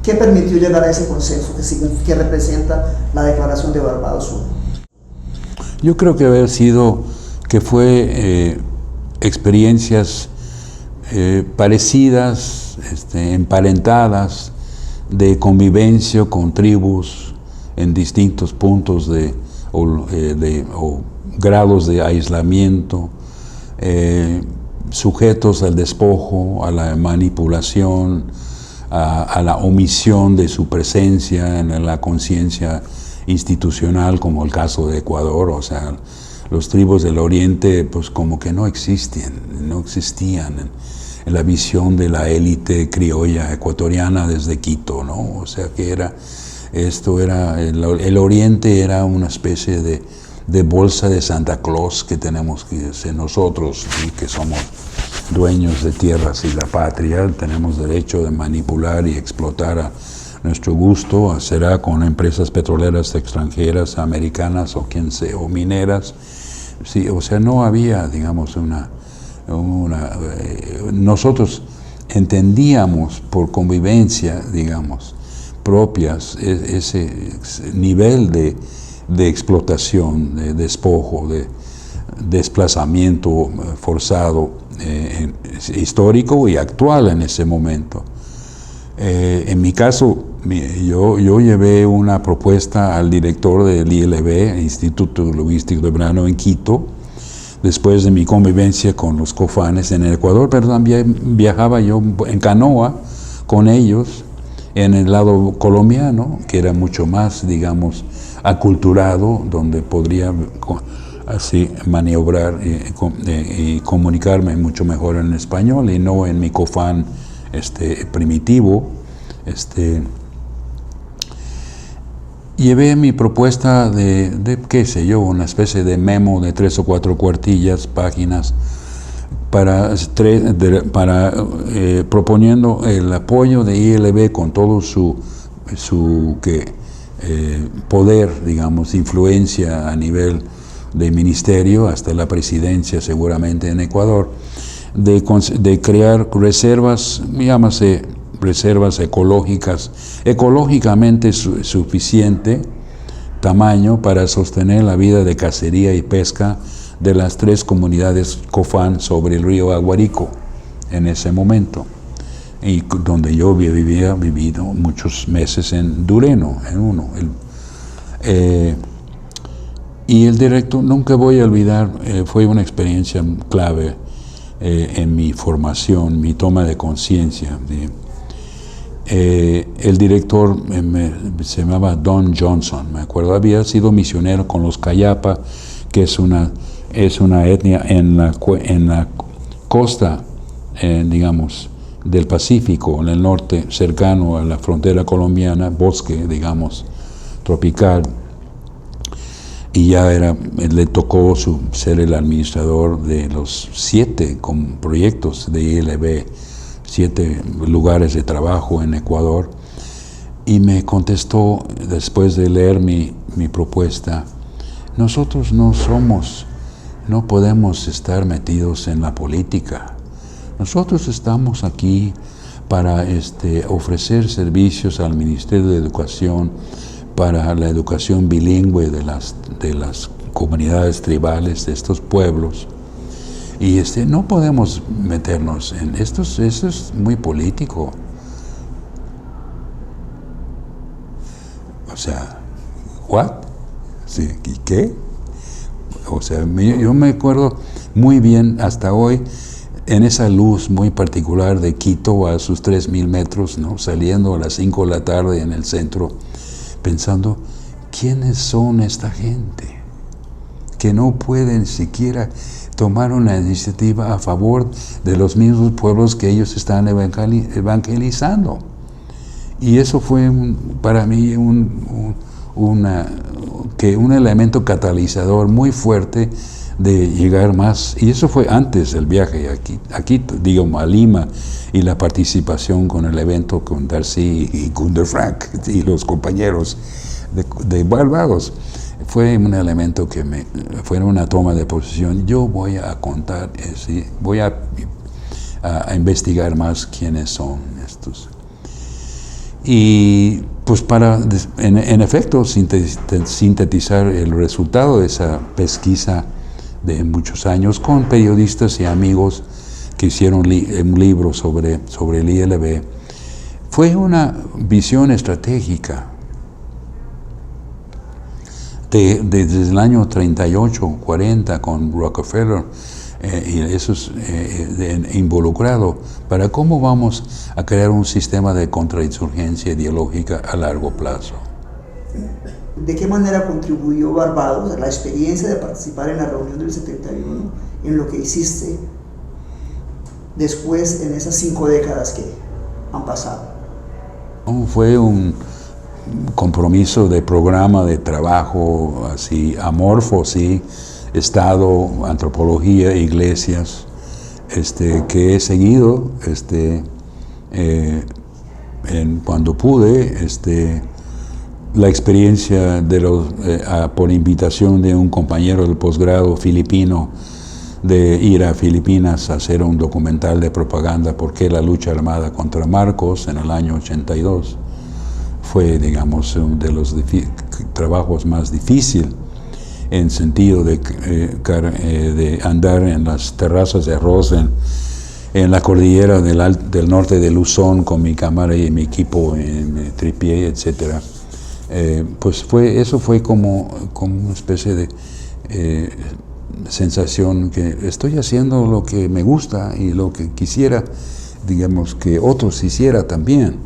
¿Qué permitió llegar a ese consenso que representa la Declaración de Barbados I? Yo creo que fue experiencias parecidas, emparentadas, de convivencia con tribus en distintos puntos o grados de aislamiento, sujetos al despojo, a la manipulación, a la omisión de su presencia en la conciencia institucional, como el caso de Ecuador. O sea, los tribus del Oriente pues como que no existían en la visión de la élite criolla ecuatoriana desde Quito, ¿no? O sea que el Oriente era una especie de bolsa de Santa Claus que tenemos que ser nosotros, ¿sí? Que somos dueños de tierras y la patria, tenemos derecho de manipular y explotar a nuestro gusto, será con empresas petroleras extranjeras, americanas o mineras. Sí, o sea, no había, digamos, nosotros entendíamos por convivencia, digamos, propias, ese nivel de explotación, de despojo, de desplazamiento forzado, histórico y actual en ese momento. En mi caso, yo llevé una propuesta al director del ILB, Instituto Logístico de Verano en Quito, después de mi convivencia con los cofanes en el Ecuador, pero también viajaba yo en canoa con ellos en el lado colombiano, que era mucho más, digamos, aculturado, donde podría así maniobrar y comunicarme mucho mejor en español y no en mi cofán primitivo. Llevé mi propuesta de qué sé yo, una especie de memo de 3 o 4 cuartillas, páginas, proponiendo el apoyo de ILB con todo su poder, digamos, influencia a nivel de ministerio hasta la presidencia seguramente en Ecuador, de crear reservas, llámase reservas ecológicamente suficiente tamaño para sostener la vida de cacería y pesca de las 3 comunidades cofán sobre el río Aguarico en ese momento, y donde yo había vivido muchos meses en Dureno, en uno. Y el director, nunca voy a olvidar, fue una experiencia clave en mi formación, mi toma de conciencia. El director se llamaba Don Johnson, me acuerdo, había sido misionero con los Cayapa, que es una etnia en la costa, digamos, del Pacífico, en el norte, cercano a la frontera colombiana, bosque, digamos, tropical. Y ya le tocó ser el administrador de los 7 proyectos de ILB, 7 lugares de trabajo en Ecuador, y me contestó, después de leer mi propuesta: nosotros no podemos estar metidos en la política. Nosotros estamos aquí para ofrecer servicios al Ministerio de Educación para la educación bilingüe de las comunidades tribales de estos pueblos. Y no podemos meternos en esto. Eso es muy político. O sea, ¿what? Sí, ¿y qué? O sea, yo me acuerdo muy bien hasta hoy en esa luz muy particular de Quito a sus 3.000 metros, ¿no? Saliendo a las 5 de la tarde en el centro, pensando, ¿quiénes son esta gente que no pueden siquiera tomar una iniciativa a favor de los mismos pueblos que ellos están evangelizando? Y eso fue para mí un elemento catalizador muy fuerte de llegar más, y eso fue antes del viaje aquí digamos, a Lima, y la participación con el evento con Darcy y Gunder Frank y los compañeros de Barbados. Fue un elemento fue una toma de posición. Yo voy a contar, voy a investigar más quiénes son estos. Y pues para, en efecto, sintetizar el resultado de esa pesquisa de muchos años con periodistas y amigos que hicieron un libro sobre el ILB, fue una visión estratégica. Desde el año 38, 40, con Rockefeller y esos involucrados, para cómo vamos a crear un sistema de contrainsurgencia ideológica a largo plazo. ¿De qué manera contribuyó Barbados a la experiencia de participar en la reunión del 71, en lo que hiciste después en esas 5 décadas que han pasado? Fue un compromiso de programa de trabajo así amorfo, sí, Estado, antropología, iglesias, que he seguido cuando pude, la experiencia por invitación de un compañero del posgrado filipino de ir a Filipinas a hacer un documental de propaganda por qué la lucha armada contra Marcos en el año 82 fue, digamos, uno de los trabajos más difíciles en sentido de andar en las terrazas de arroz en la cordillera del norte de Luzón con mi cámara y mi equipo en tripié, etc. Pues eso fue como una especie de sensación que estoy haciendo lo que me gusta y lo que quisiera, digamos, que otros hicieran también,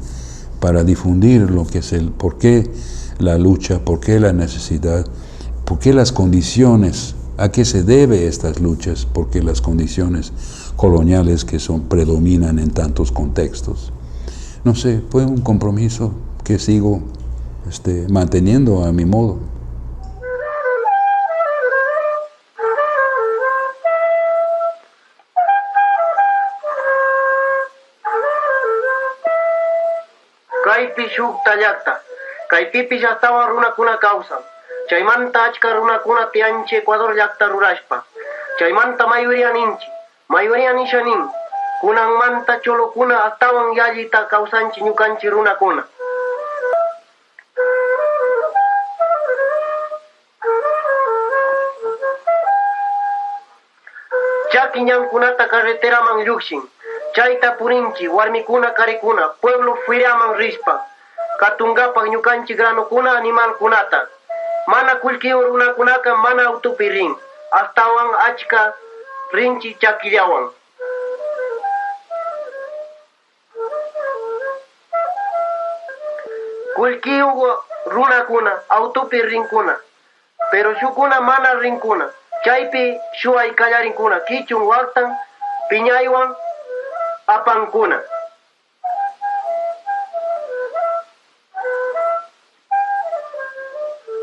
para difundir lo que es por qué la lucha, por qué la necesidad, por qué las condiciones, a qué se debe estas luchas, por qué las condiciones coloniales que predominan en tantos contextos. No sé, fue un compromiso que sigo manteniendo a mi modo. Kaypi shuk tallaqta, kaypipi llaqtawan runakuna kawsan. Chaymanta achka runakuna tiyanchi Ecuador llaqta rurashpa. Chaymanta mayoría ninchi, mayoría nisha nin. Kunanmanta cholokuna astawan yallita kawsanchi ñukanchi runakuna. Chaki ñankunata carreteraman llukshin. Chayta purinchi, warmikuna karikuna, pueblo firiaman rispa. Katungapak ñukanchi granokuna, animalkunata. Mana kullkiwan runakunaka mana autopi rin. Astawan achka rinchi chakillawan. Kullkiwan runakuna autopi rinkuna. Pero shukuna mana rinkuna. Chaypi shuay kallarinkuna, kichun waktan, piñaywan, apankuna.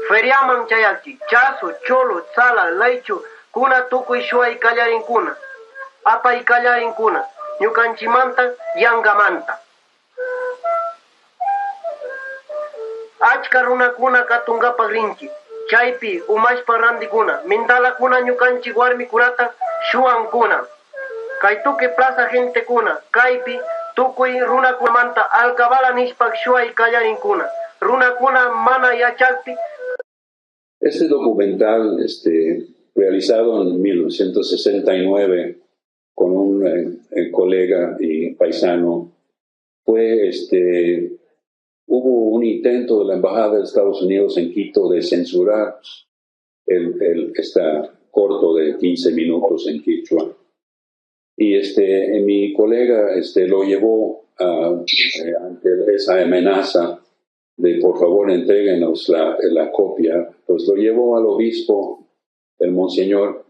Feriaman chayalchi, chaso, cholo, sala, laychu, kuna tukuy shuay kallarinkuna, apay kallarinkuna, ñukanchimanta, yangamanta. Achka runakuna katungapak rinchi, chaypi umashpa randikuna, mindalakuna ñukanchik warmikunata shuankuna. Kay tukuy plaza gente kuna, kaypi tukuy runakunamanta alcabala nishpak shuay kallarinkuna. Runakuna mana yachakpi. Este documental, realizado en 1969 con un colega y paisano, hubo un intento de la Embajada de Estados Unidos en Quito de censurar este corto de 15 minutos en quichua. Y mi colega lo llevó ante esa amenaza de por favor entréguenos la copia, pues lo llevó al obispo, el monseñor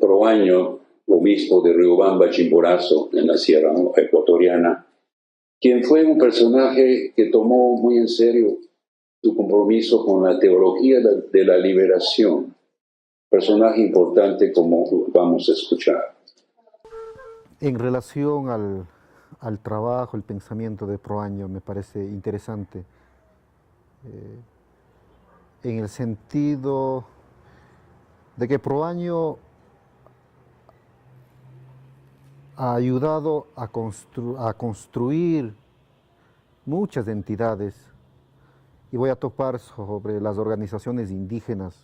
Proaño, obispo de Riobamba, Chimborazo, en la Sierra Ecuatoriana, quien fue un personaje que tomó muy en serio su compromiso con la teología de la liberación, personaje importante como vamos a escuchar. En relación al trabajo, el pensamiento de Proaño me parece interesante, en el sentido de que Proaño ha ayudado a construir muchas entidades y voy a topar sobre las organizaciones indígenas.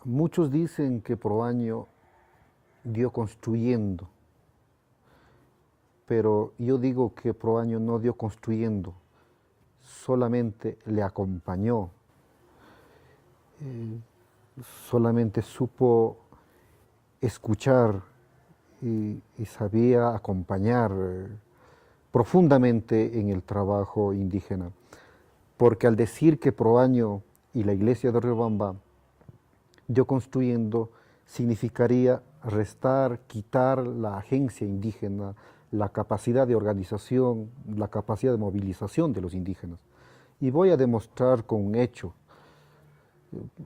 Muchos dicen que Proaño dio construyendo, pero yo digo que Proaño no dio construyendo, solamente le acompañó, solamente supo escuchar y sabía acompañar profundamente en el trabajo indígena, porque al decir que Proaño y la iglesia de Riobamba dio construyendo, significaría restar, quitar la agencia indígena, la capacidad de organización, la capacidad de movilización de los indígenas. Y voy a demostrar con un hecho.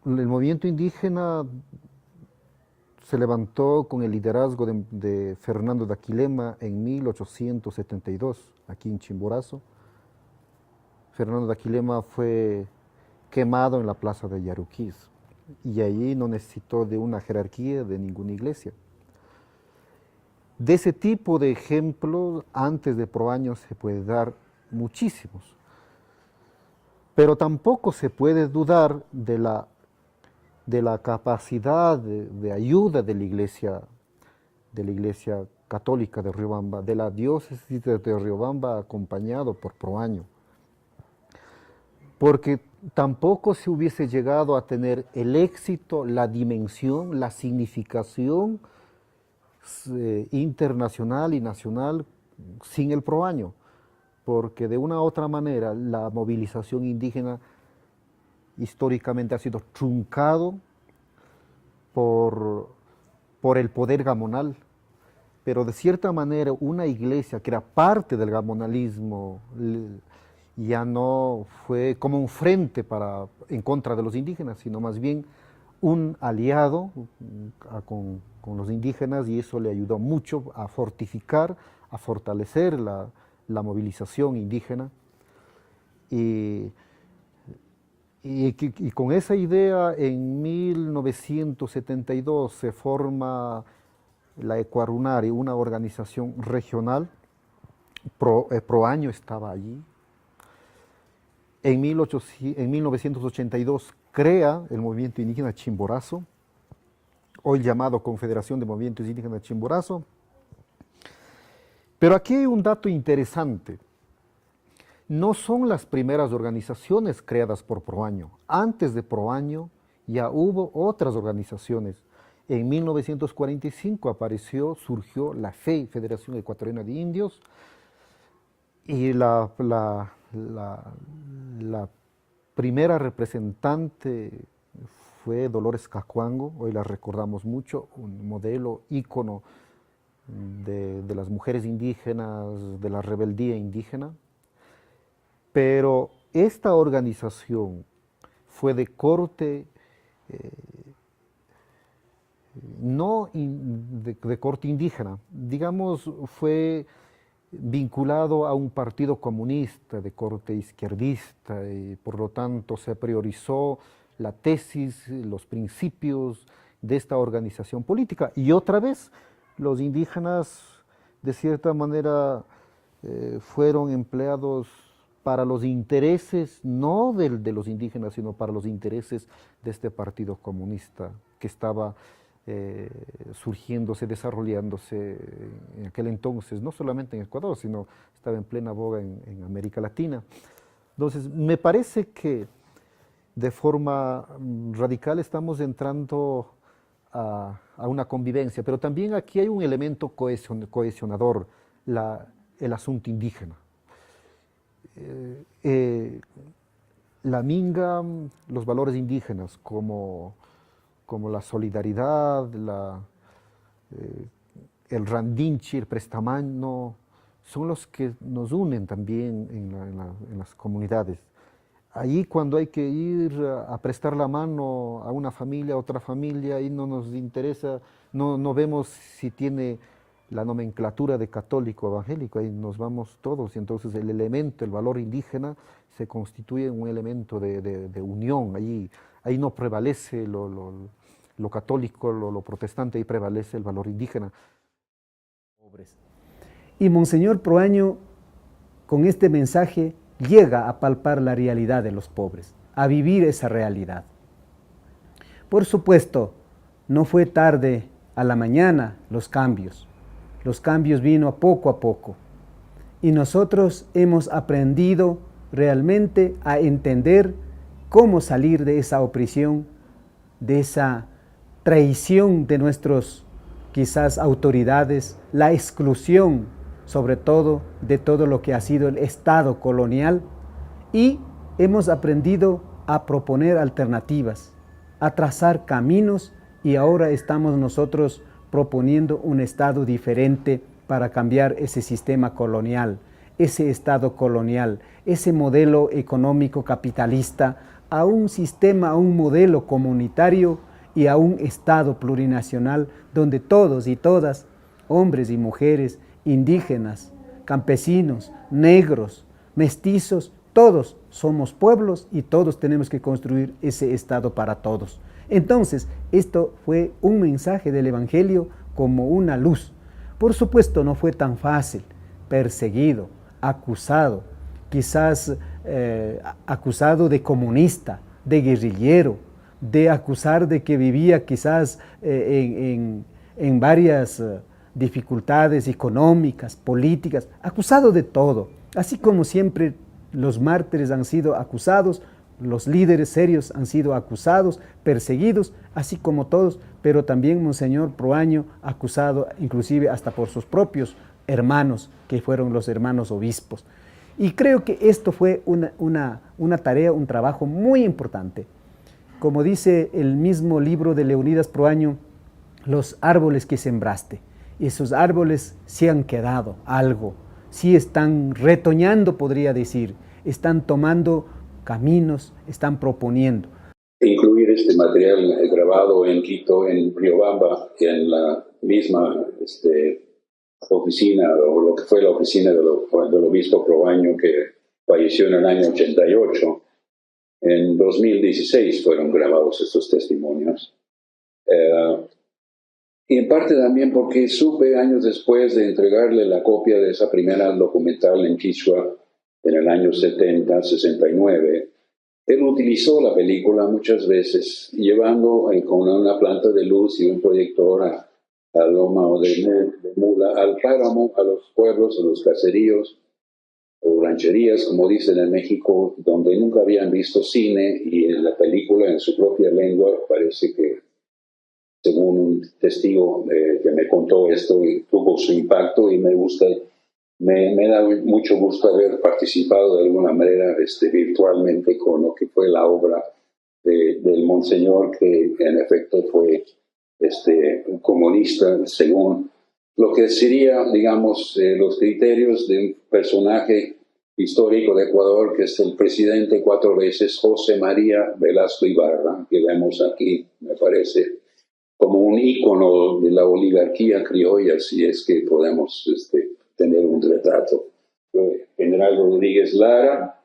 El movimiento indígena se levantó con el liderazgo de Fernando de Aquilema en 1872, aquí en Chimborazo. Fernando de Aquilema fue quemado en la plaza de Yaruquís y allí no necesitó de una jerarquía de ninguna iglesia. De ese tipo de ejemplos, antes de Proaño se puede dar muchísimos, pero tampoco se puede dudar de la capacidad de ayuda de la iglesia católica de Riobamba, de la diócesis de Riobamba acompañado por Proaño, porque tampoco se hubiese llegado a tener el éxito, la dimensión, la significación internacional y nacional sin el Proaño, porque de una u otra manera la movilización indígena históricamente ha sido truncado por el poder gamonal, pero de cierta manera una iglesia que era parte del gamonalismo ya no fue como un frente en contra de los indígenas, sino más bien un aliado con los indígenas, y eso le ayudó mucho a fortificar, a fortalecer la movilización indígena. Y con esa idea, en 1972 se forma la Ecuarunari, una organización regional. Proaño estaba allí. En 1982 crea el movimiento indígena Chimborazo, hoy llamado Confederación de Movimientos Indígenas Chimborazo. Pero aquí hay un dato interesante. No son las primeras organizaciones creadas por Proaño. Antes de Proaño ya hubo otras organizaciones. En 1945 surgió la FEI, Federación Ecuatoriana de Indios, y la primera representante fue Dolores Cacuango, hoy la recordamos mucho, un modelo, ícono de las mujeres indígenas, de la rebeldía indígena. Pero esta organización fue de corte, no de corte indígena, digamos, fue vinculado a un partido comunista de corte izquierdista, y por lo tanto se priorizó la tesis, los principios de esta organización política. Y otra vez, los indígenas, de cierta manera, fueron empleados para los intereses, no de los indígenas, sino para los intereses de este partido comunista que estaba surgiéndose, desarrollándose en aquel entonces, no solamente en Ecuador, sino estaba en plena boga en América Latina. Entonces, me parece que de forma radical estamos entrando a una convivencia, pero también aquí hay un elemento cohesionador, el asunto indígena. La minga, los valores indígenas como la solidaridad, el randinchi, el prestamano, son los que nos unen también en las comunidades. Ahí cuando hay que ir a prestar la mano a una familia, a otra familia, ahí no nos interesa, no vemos si tiene la nomenclatura de católico o evangélico, ahí nos vamos todos, y entonces el elemento, el valor indígena, se constituye un elemento de unión. Ahí no prevalece lo católico, lo protestante, ahí prevalece el valor indígena. Y Monseñor Proaño con este mensaje llega a palpar la realidad de los pobres, a vivir esa realidad. Por supuesto, no fue tarde a la mañana los cambios. Los cambios vino a poco y nosotros hemos aprendido realmente a entender cómo salir de esa opresión, de esa traición de nuestros quizás autoridades, la exclusión sobre todo de todo lo que ha sido el Estado colonial, y hemos aprendido a proponer alternativas, a trazar caminos, y ahora estamos nosotros proponiendo un Estado diferente para cambiar ese sistema colonial, ese Estado colonial, ese modelo económico capitalista, a un sistema, a un modelo comunitario y a un Estado plurinacional donde todos y todas, hombres y mujeres, indígenas, campesinos, negros, mestizos, todos somos pueblos y todos tenemos que construir ese Estado para todos. Entonces, esto fue un mensaje del Evangelio como una luz. Por supuesto, no fue tan fácil, perseguido, acusado, quizás acusado de comunista, de guerrillero, de acusar de que vivía quizás en varias dificultades económicas, políticas, acusado de todo. Así como siempre los mártires han sido acusados, los líderes serios han sido acusados, perseguidos, así como todos, pero también Monseñor Proaño acusado inclusive hasta por sus propios hermanos, que fueron los hermanos obispos. Y creo que esto fue una tarea, un trabajo muy importante. Como dice el mismo libro de Leonidas Proaño, los árboles que sembraste, esos árboles sí han quedado algo, sí están retoñando, podría decir, están tomando caminos, están proponiendo. Incluir este material grabado en Quito, en Riobamba, en la misma oficina, o lo que fue la oficina del obispo Proaño, que falleció en el año 88. En 2016 fueron grabados estos testimonios. Y en parte también porque supe años después de entregarle la copia de esa primera documental en Quichua, en el año 70, 69, él utilizó la película muchas veces, llevando con una planta de luz y un proyector a Loma o de Mula, al páramo, a los pueblos, a los caseríos o rancherías, como dicen en México, donde nunca habían visto cine, y en la película en su propia lengua parece que, según un testigo que me contó esto, tuvo su impacto, y me da mucho gusto haber participado de alguna manera virtualmente con lo que fue la obra del Monseñor, que en efecto fue un comunista, según lo que sería, digamos, los criterios de un personaje histórico de Ecuador, que es el presidente 4 veces, José María Velasco Ibarra, que vemos aquí, me parece, como un ícono de la oligarquía criolla, si es que podemos tener un retrato. General Rodríguez Lara.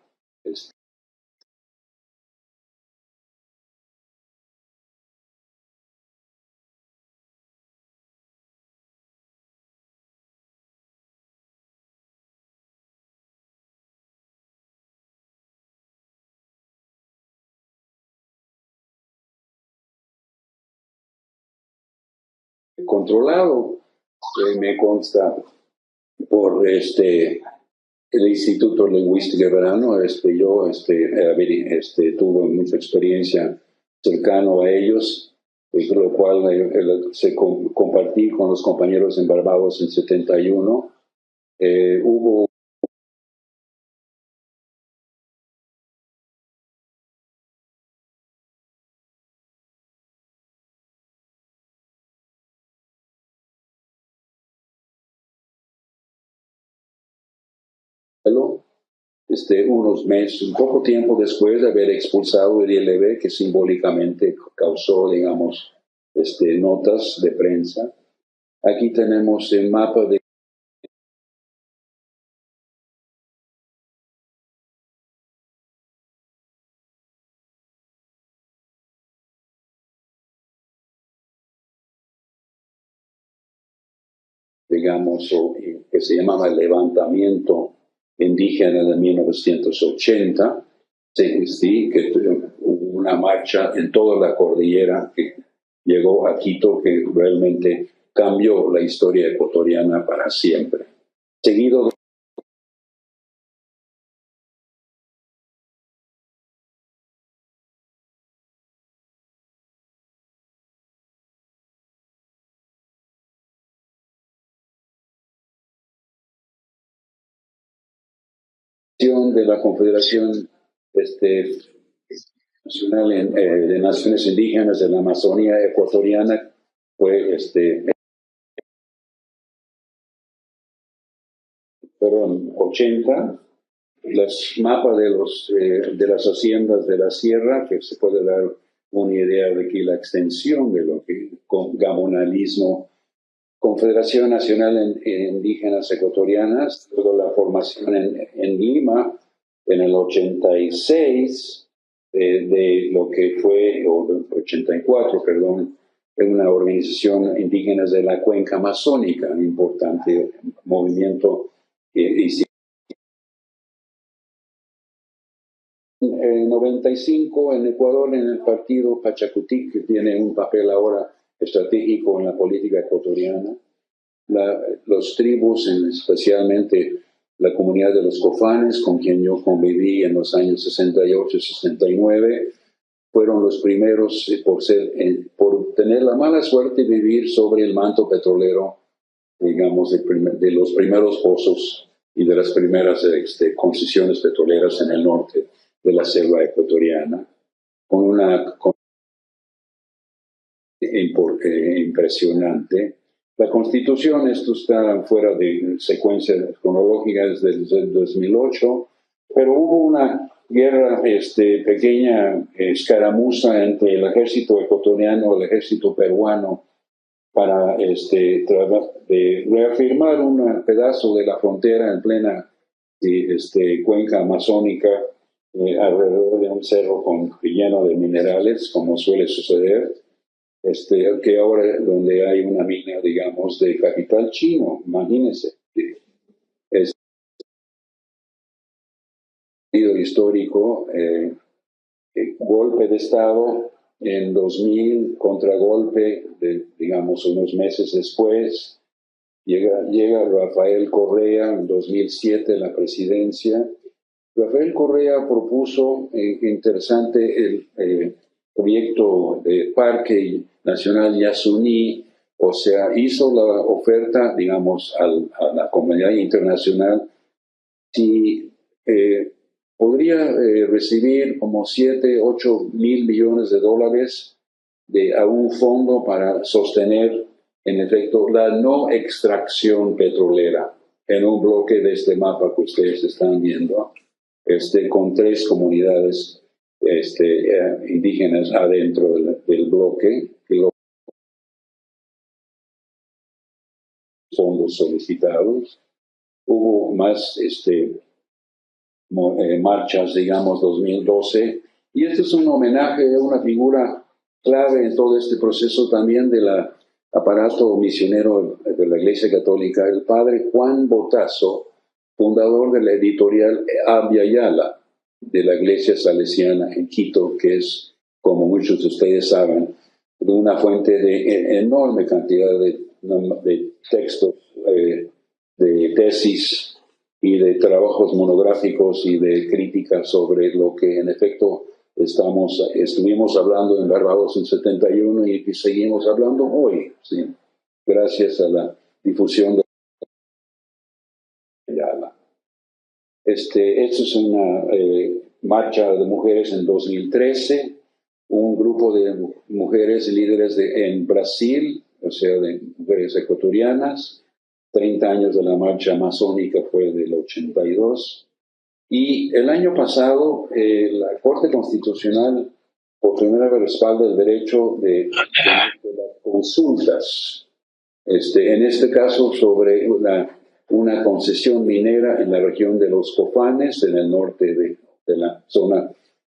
Controlado, me consta, por el Instituto Lingüístico Verano. Yo tuve mucha experiencia cercano a ellos, lo cual compartí con los compañeros en Barbados en 71. Hubo unos meses, un poco tiempo después de haber expulsado el ILB, que simbólicamente causó, digamos, notas de prensa. Aquí tenemos el mapa de digamos, que se llamaba el levantamiento indígena de 1980, sí, que hubo una marcha en toda la cordillera que llegó a Quito, que realmente cambió la historia ecuatoriana para siempre. Seguido de la Confederación Nacional de Naciones Indígenas de la Amazonía Ecuatoriana fue fueron 80, los mapas de las haciendas de la sierra, que se puede dar una idea de que la extensión de lo que con gamonalismo, Confederación Nacional Indígenas Ecuatorianas, luego la formación en Lima en el 86 de lo que fue, o 84, perdón, una organización indígena de la cuenca amazónica, un importante movimiento. En 95 en Ecuador, en el partido Pachacutic, que tiene un papel ahora estratégico en la política ecuatoriana. Los tribus, especialmente la comunidad de los Cofanes, con quien yo conviví en los años 68 y 69, fueron los primeros por tener la mala suerte de vivir sobre el manto petrolero, digamos, de los primeros pozos y de las primeras concesiones petroleras en el norte de la selva ecuatoriana, con una impresionante. La Constitución, esto está fuera de secuencia cronológica desde el 2008, pero hubo una guerra, pequeña escaramuza entre el ejército ecuatoriano y el ejército peruano para reafirmar un pedazo de la frontera en plena cuenca amazónica, alrededor de un cerro lleno de minerales, como suele suceder. Que ahora donde hay una mina, digamos, de capital chino, imagínense. Es un histórico, golpe de Estado en 2000, contragolpe, digamos, unos meses después, llega Rafael Correa en 2007 a la presidencia. Rafael Correa propuso, interesante, el proyecto de Parque Nacional Yasuní, o sea, hizo la oferta, digamos, a la comunidad internacional si podría recibir como 7, 8 mil millones de dólares a un fondo para sostener, en efecto, la no extracción petrolera en un bloque de este mapa que ustedes están viendo, con 3 comunidades indígenas adentro del bloque, que los fondos solicitados. Hubo más marchas, digamos, 2012, y este es un homenaje a una figura clave en todo este proceso también del aparato misionero de la Iglesia Católica, el padre Juan Botazo, fundador de la editorial Abya Yala de la Iglesia Salesiana en Quito, que es, como muchos de ustedes saben, una fuente de enorme cantidad de textos, de tesis y de trabajos monográficos y de críticas sobre lo que en efecto estuvimos hablando en Barbados en 71 y que seguimos hablando hoy, ¿sí? Gracias a la difusión de Yala. Esta es una marcha de mujeres en 2013, un grupo de mujeres líderes en Brasil, o sea, de mujeres ecuatorianas. 30 años de la marcha amazónica fue del 82. Y el año pasado, la Corte Constitucional por primera vez respalda el derecho de las consultas, en este caso sobre una concesión minera en la región de los Cofanes, en el norte de la zona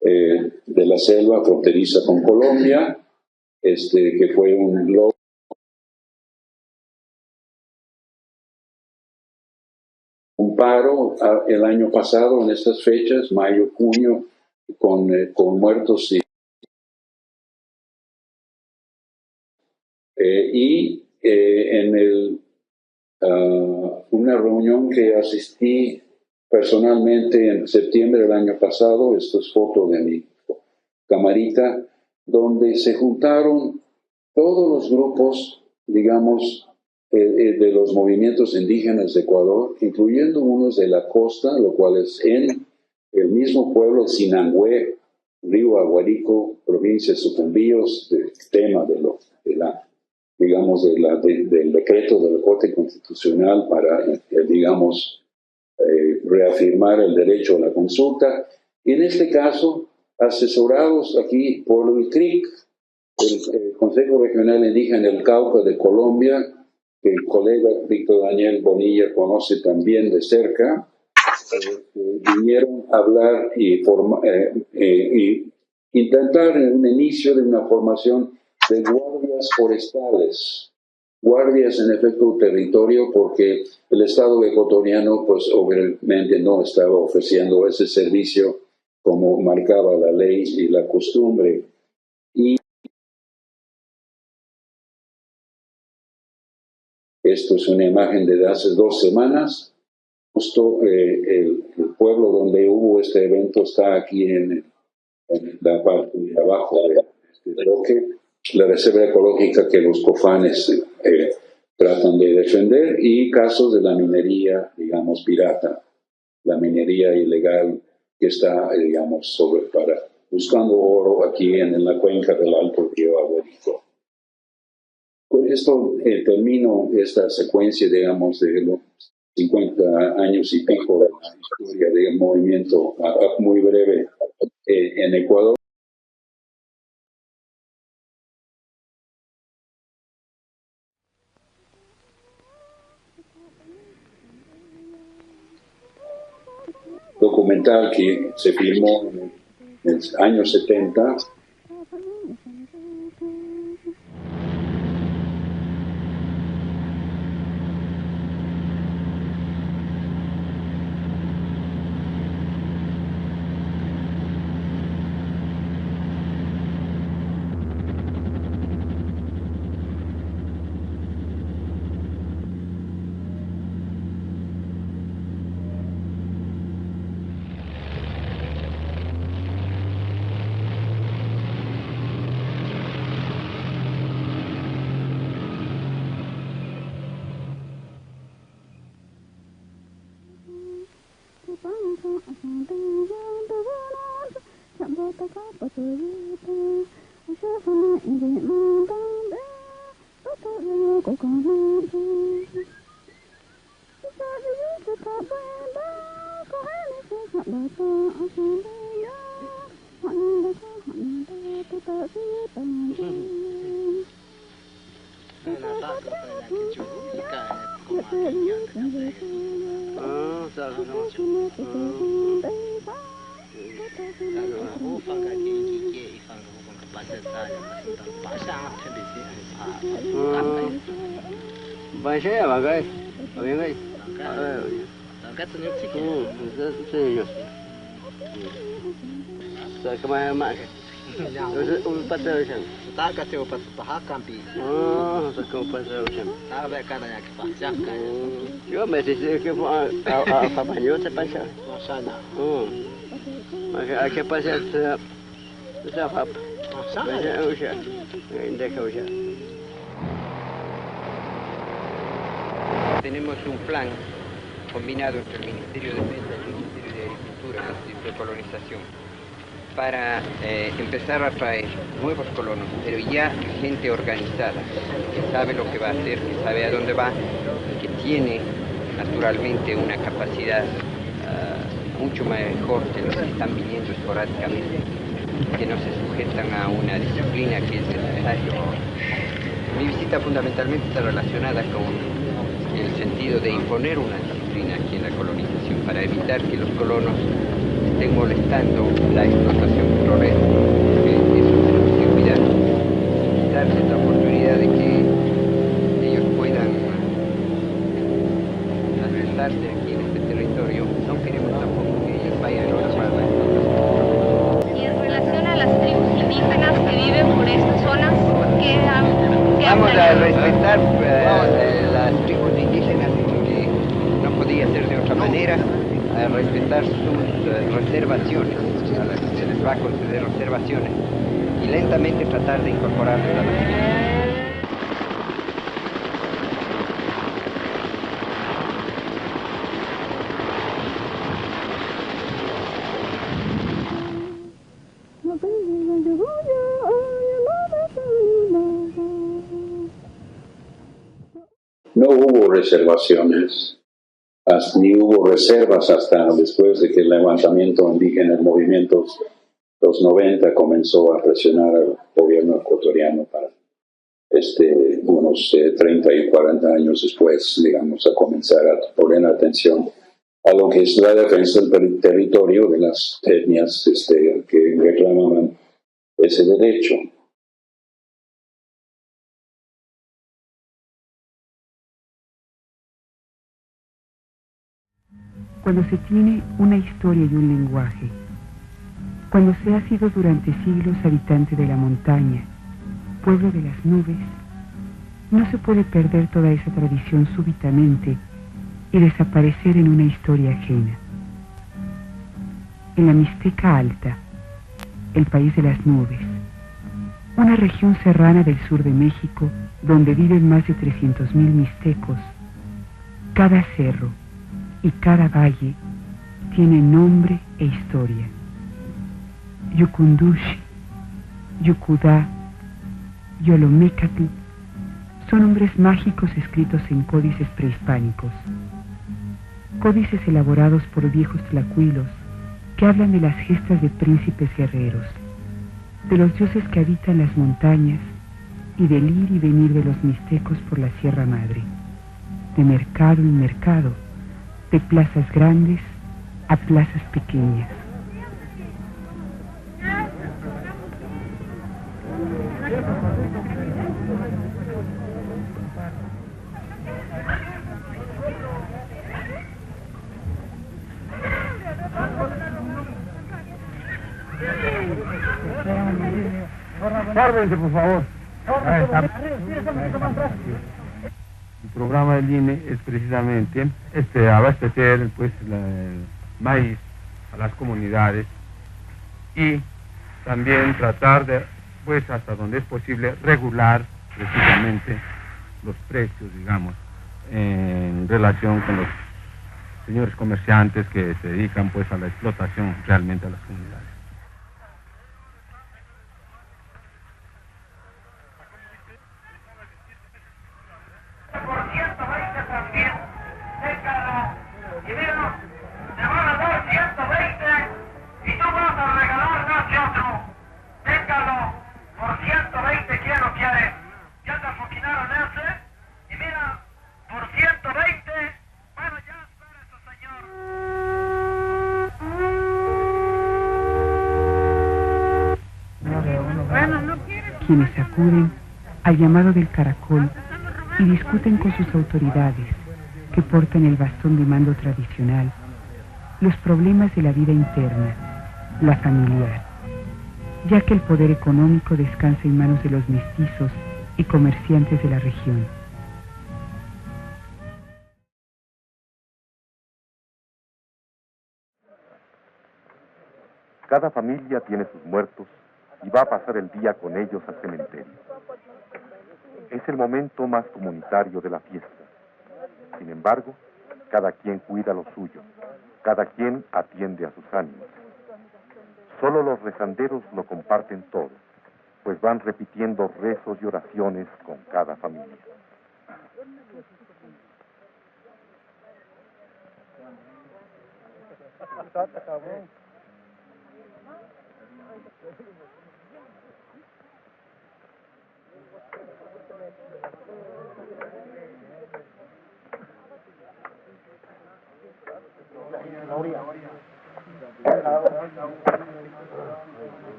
de la selva fronteriza con Colombia, que fue un logro paro el año pasado en estas fechas, mayo, junio, con muertos y en una reunión que asistí personalmente en septiembre del año pasado, esto es foto de mi camarita, donde se juntaron todos los grupos, digamos, de los movimientos indígenas de Ecuador, incluyendo unos de la costa, lo cual es en el mismo pueblo, Sinangué, Río Aguarico, provincia de Sucumbíos, del tema del decreto de la Corte Constitucional para, digamos, reafirmar el derecho a la consulta. Y en este caso, asesorados aquí por el CRIC, el Consejo Regional Indígena del Cauca de Colombia, que el colega Víctor Daniel Bonilla conoce también de cerca, vinieron a hablar y intentar un inicio de una formación de guardias forestales, guardias en efecto territorio, porque el Estado ecuatoriano pues obviamente no estaba ofreciendo ese servicio como marcaba la ley y la costumbre. Y esto es una imagen de hace 2 semanas. Justo el pueblo donde hubo este evento está aquí en la parte de abajo de este bloque, la reserva ecológica que los cofanes tratan de defender, y casos de la minería, digamos, pirata, la minería ilegal que está, digamos, buscando oro aquí en la cuenca del Alto Río Aguarico. Con esto termino esta secuencia, digamos, de los 50 años y pico de la historia del movimiento, muy breve, en Ecuador. Documental que se filmó en los años 70. Yo me dice que a Fabaño se pasa. Hay que pasar esa fapa. Tenemos un plan combinado entre el Ministerio de Defensa y el Ministerio de Agricultura, el Instituto de Colonización, para empezar a traer nuevos colonos, pero ya gente organizada, que sabe lo que va a hacer, que sabe a dónde va, que tiene naturalmente una capacidad mucho mejor que los que están viniendo esporádicamente, que no se sujetan a una disciplina que es necesaria. Mi visita fundamentalmente está relacionada con el sentido de imponer una disciplina aquí en la colonización para evitar que los colonos estén molestando la explotación petrolera, que eso tenemos que cuidar, y darles la oportunidad de que ellos puedan adversarse aquí en este territorio Vamos a respetar las tribus indígenas porque no podía ser de otra manera, a respetar sus reservaciones, a las que se les va a conceder reservaciones, y lentamente tratar de incorporarlos a la civilización. No hubo reservaciones, ni hubo reservas hasta después de que el levantamiento indígena, el movimiento los 90 comenzó a presionar al gobierno ecuatoriano para unos 30 y 40 años después, digamos, a comenzar a poner atención a lo que es la defensa del territorio de las etnias que reclamaban ese derecho. Cuando se tiene una historia y un lenguaje, cuando se ha sido durante siglos habitante de la montaña, pueblo de las nubes, no se puede perder toda esa tradición súbitamente y desaparecer en una historia ajena. En la Mixteca Alta, el país de las nubes, una región serrana del sur de México donde viven más de 300.000 mixtecos, cada cerro y cada valle tiene nombre e historia. Yucundushi, Yucudá, Yolomecatl son nombres mágicos escritos en códices prehispánicos. Códices elaborados por viejos tlacuilos que hablan de las gestas de príncipes guerreros, de los dioses que habitan las montañas y del ir y venir de los mixtecos por la Sierra Madre, de mercado en mercado, de plazas grandes a plazas pequeñas. Guárdense, por favor. El programa del INE es precisamente abastecer pues el maíz a las comunidades y también tratar de, pues hasta donde es posible, regular precisamente los precios, digamos, en relación con los señores comerciantes que se dedican pues a la explotación realmente a las comunidades. Quienes acuden al llamado del caracol y discuten con sus autoridades, que portan el bastón de mando tradicional, los problemas de la vida interna, la familiar, ya que el poder económico descansa en manos de los mestizos y comerciantes de la región. Cada familia tiene sus muertos y va a pasar el día con ellos al cementerio. Es el momento más comunitario de la fiesta. Sin embargo, cada quien cuida lo suyo, cada quien atiende a sus ánimos. Solo los rezanderos lo comparten todo, pues van repitiendo rezos y oraciones con cada familia.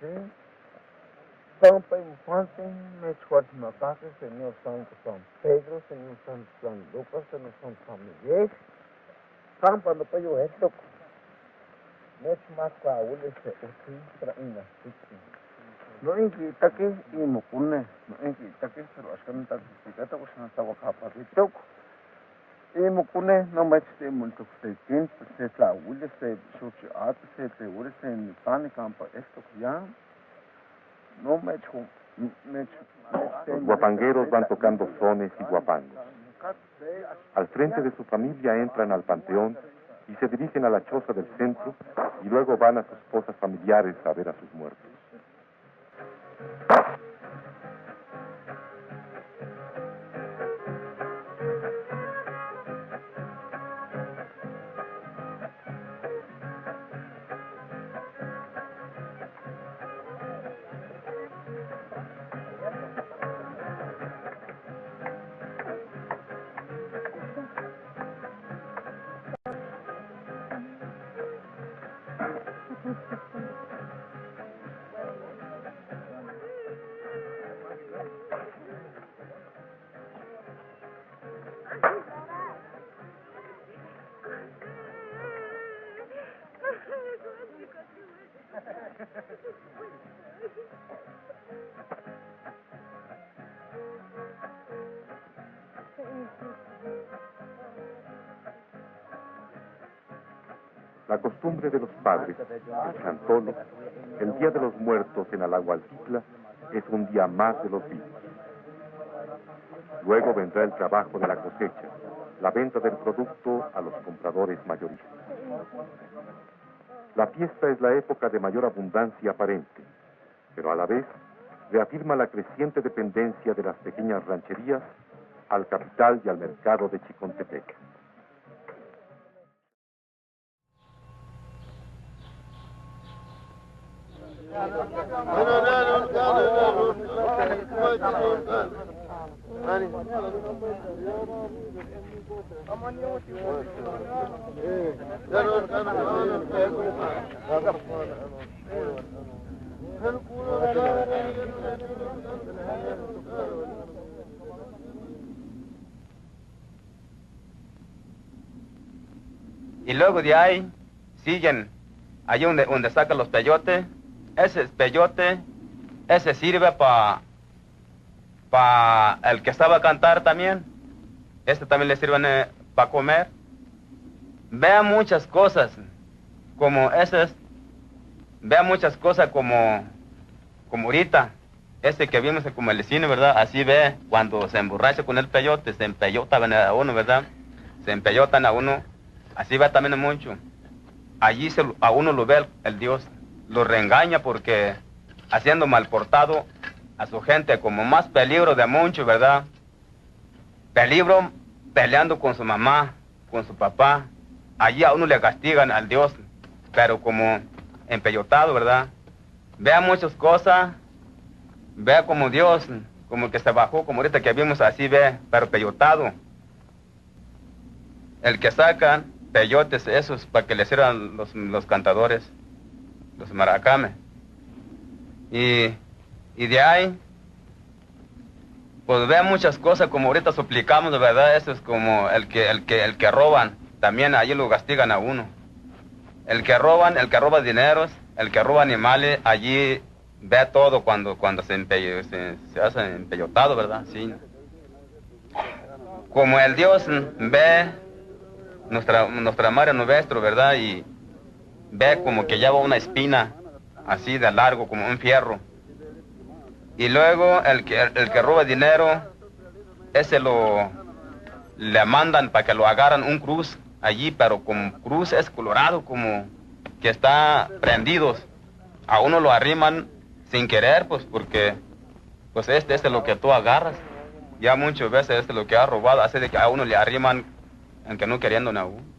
José, Pampa Infante, Mechuatmacaque, Señor Santo San Pedro, Señor Santo San Lucas, Señor Santo San Miguel, Pampa no puedo esto, Mechmaca, Ule, se usi, traina, no inquita que y mocune, no inquita que se lo hacen tan picata, pues no estaba capaz de toco. Y mocune, no me eché mucho que se la Ule, se chuchate, se te ule, se en pan y campa, esto ya. No me echo. Los guapangueros van tocando sones y guapangos. Al frente de su familia entran al panteón y se dirigen a la choza del centro y luego van a sus fosas familiares a ver a sus muertos. La costumbre de los padres, el chantolo, el Día de los Muertos en Alahualtitla, es un día más de los vivos. Luego vendrá el trabajo de la cosecha, la venta del producto a los compradores mayoristas. La fiesta es la época de mayor abundancia aparente, pero a la vez reafirma la creciente dependencia de las pequeñas rancherías al capital y al mercado de Chicontepec. Y luego de ahí siguen allí donde sacan los peyotes. Ese peyote, ese sirve para el que sabe cantar también. Este también le sirve para comer. Vean muchas cosas como esas. Vean muchas cosas como ahorita. Este que vimos como el cine, ¿verdad? Así ve cuando se emborracha con el peyote, se empeyota a uno, ¿verdad? Se empeyotan a uno. Así ve también mucho. Allí a uno lo ve el Dios. Lo reengaña porque haciendo mal portado a su gente, como más peligro de mucho, ¿verdad? Peligro peleando con su mamá, con su papá. Allí a uno le castigan al Dios, pero como empeyotado, ¿verdad? Vea muchas cosas, vea como Dios, como que se bajó, como ahorita que vimos así, ve, pero peyotado. El que sacan peyotes, esos para que le sirvan los cantadores, los maracames. Y de ahí, pues vea muchas cosas, como ahorita suplicamos, de verdad, eso es como el que roban, también allí lo castigan a uno. El que roba dineros, el que roba animales, allí ve todo cuando se hace empeyotado, ¿verdad? Sí. Como el Dios ve nuestra madre nuestro, ¿verdad? Y ve como que lleva una espina así de largo, como un fierro. Y luego el que roba dinero, ese le mandan para que lo agarran un cruz allí, pero como cruz es colorado, como que está prendidos. A uno lo arriman sin querer, pues porque pues este es lo que tú agarras. Ya muchas veces este es lo que ha robado, hace de que a uno le arriman, aunque no queriendo a uno.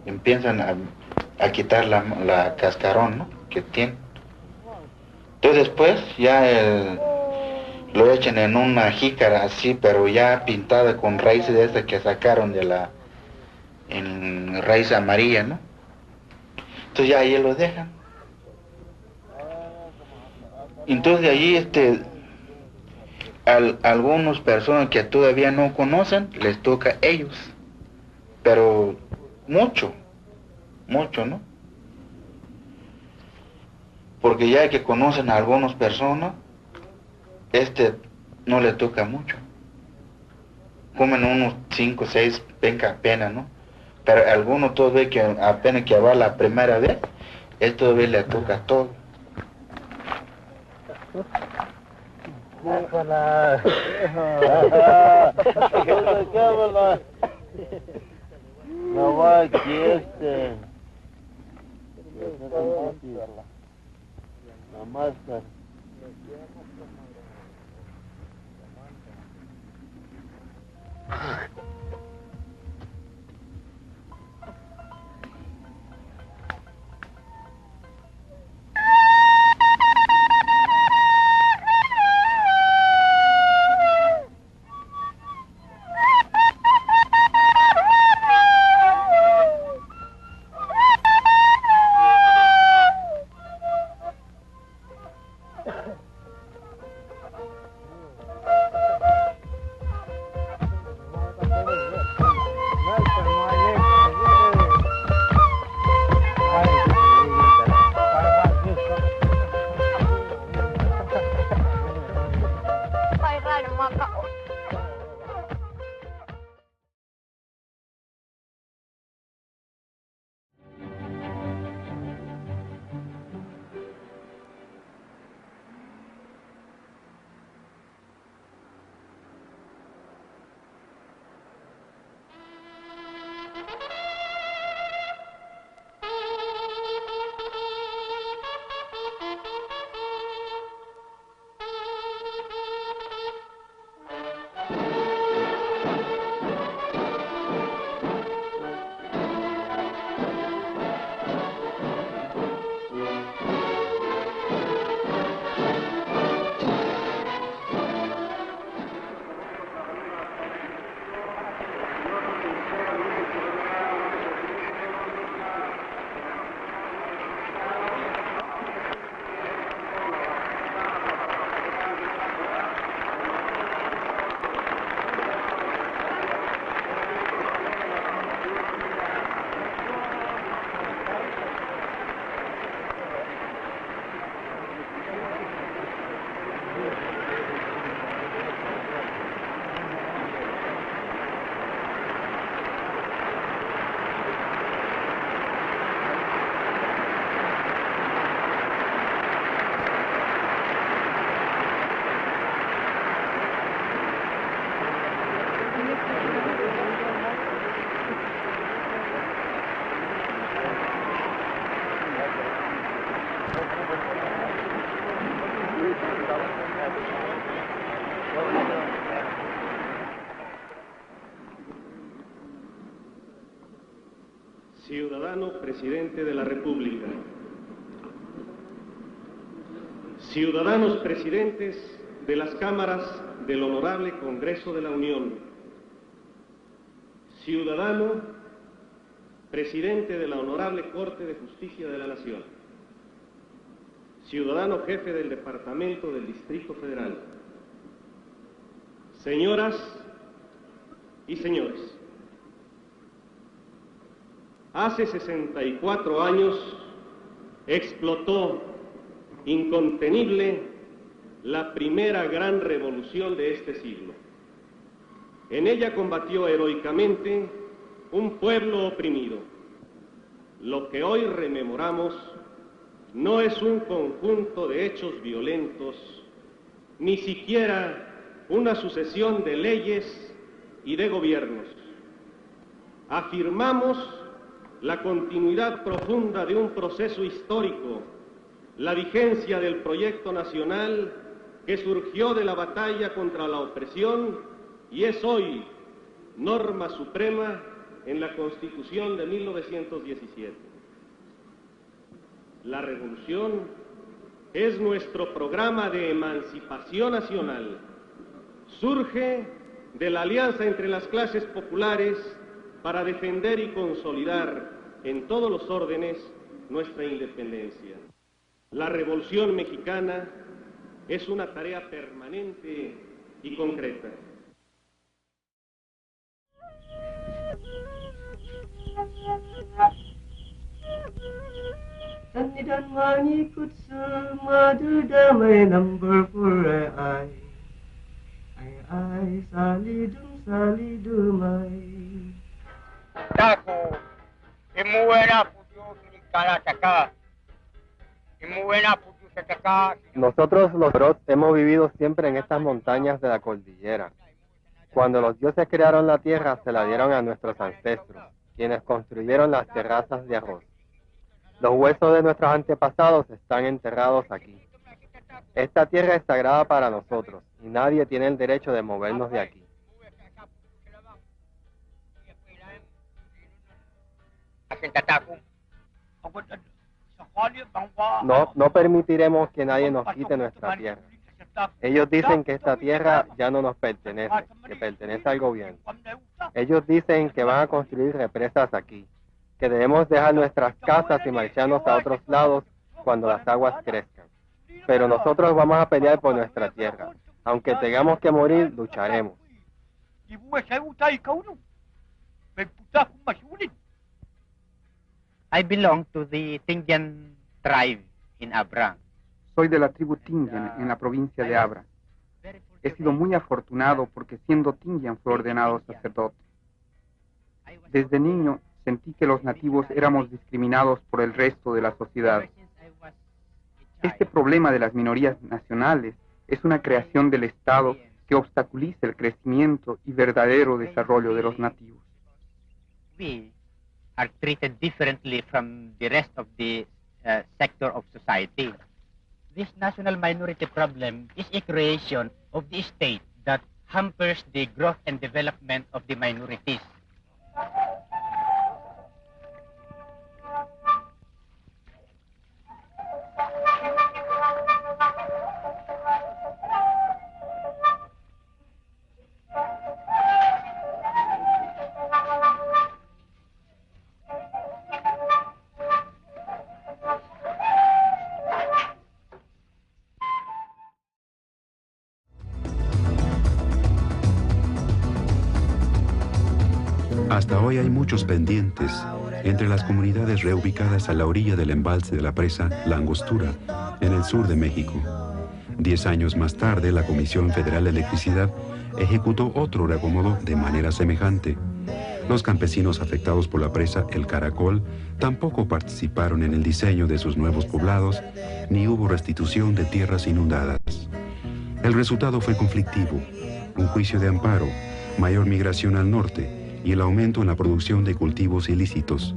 Empiezan a quitar la cascarón, ¿no?, que tiene. Entonces después ya lo echan en una jícara así, pero ya pintada con raíces de estas que sacaron en raíz amarilla, ¿no? Entonces ya ahí lo dejan. Entonces allí algunas personas que todavía no conocen, les toca a ellos, pero mucho, ¿no? Porque ya que conocen a algunas personas, no le toca mucho. Comen unos 5 o 6 penca apenas, ¿no? Pero a algunos todavía que apenas que va la primera vez, él todavía le toca todo. No va aquí la máscara. Gracias. ciudadano presidente de la República, ciudadanos presidentes de las cámaras del Honorable Congreso de la Unión, ciudadano presidente de la Honorable Corte de Justicia de la Nación, ciudadano jefe del Departamento del Distrito Federal, señoras y señores, hace 64 años explotó incontenible la primera gran revolución de este siglo. En ella combatió heroicamente un pueblo oprimido. Lo que hoy rememoramos no es un conjunto de hechos violentos, ni siquiera una sucesión de leyes y de gobiernos. Afirmamos la continuidad profunda de un proceso histórico, la vigencia del proyecto nacional que surgió de la batalla contra la opresión y es hoy norma suprema en la Constitución de 1917. La revolución es nuestro programa de emancipación nacional. Surge de la alianza entre las clases populares para defender y consolidar en todos los órdenes nuestra independencia. La Revolución Mexicana es una tarea permanente y concreta. Dan mengikut semadu damai number ai salidumai. Taco, es muy buena puto Caracacá. Es muy buena puto Sacacá. Nosotros los Brot hemos vivido siempre en estas montañas de la cordillera. Cuando los dioses crearon la tierra, se la dieron a nuestros ancestros, quienes construyeron las terrazas de arroz. Los huesos de nuestros antepasados están enterrados aquí. Esta tierra es sagrada para nosotros y nadie tiene el derecho de movernos de aquí. No permitiremos que nadie nos quite nuestra tierra. Ellos dicen que esta tierra ya no nos pertenece, que pertenece al gobierno. Ellos dicen que van a construir represas aquí, que debemos dejar nuestras casas y marcharnos a otros lados cuando las aguas crezcan. Pero nosotros vamos a pelear por nuestra tierra. Aunque tengamos que morir, lucharemos. I belong to the Tingyan tribe in Abra. Soy de la tribu Tingyan en la provincia de Abra. He sido muy afortunado porque siendo Tingyan fue ordenado sacerdote. Desde niño sentí que los nativos éramos discriminados por el resto de la sociedad. Este problema de las minorías nacionales es una creación del Estado que obstaculiza el crecimiento y verdadero desarrollo de los nativos. We are treated differently from the rest of the sector of society. This national minority problem is a creation of the state that hampers the growth and development of the minorities. Hasta hoy hay muchos pendientes entre las comunidades reubicadas a la orilla del embalse de la presa La Angostura, en el sur de México. 10 años más tarde, la Comisión Federal de Electricidad ejecutó otro reacomodo de manera semejante. Los campesinos afectados por la presa El Caracol tampoco participaron en el diseño de sus nuevos poblados, ni hubo restitución de tierras inundadas. El resultado fue conflictivo: un juicio de amparo, mayor migración al norte y el aumento en la producción de cultivos ilícitos.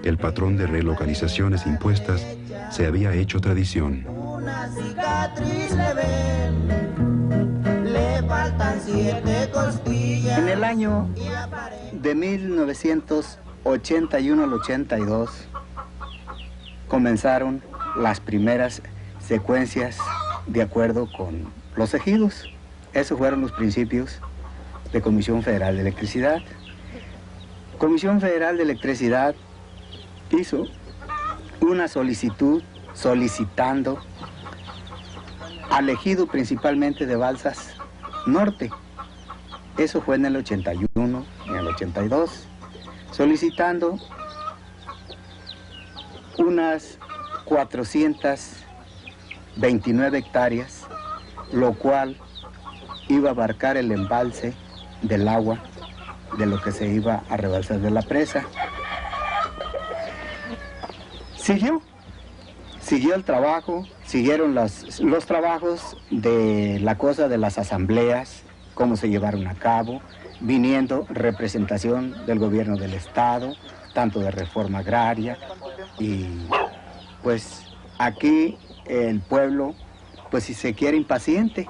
El patrón de relocalizaciones impuestas se había hecho tradición. Una cicatriz le ven, le faltan 7 costillas. En el año de 1911, 81 al 82 comenzaron las primeras secuencias de acuerdo con los ejidos. Esos fueron los principios de Comisión Federal de Electricidad. Comisión Federal de Electricidad hizo una solicitud solicitando al ejido principalmente de Balsas Norte. Eso fue en el 81 y en el 82, solicitando unas 429 hectáreas, lo cual iba a abarcar el embalse del agua de lo que se iba a rebalsar de la presa. Siguió el trabajo, siguieron los trabajos de la cosa de las asambleas, cómo se llevaron a cabo, viniendo representación del gobierno del Estado, tanto de reforma agraria, y pues aquí el pueblo, pues si se quiere impaciente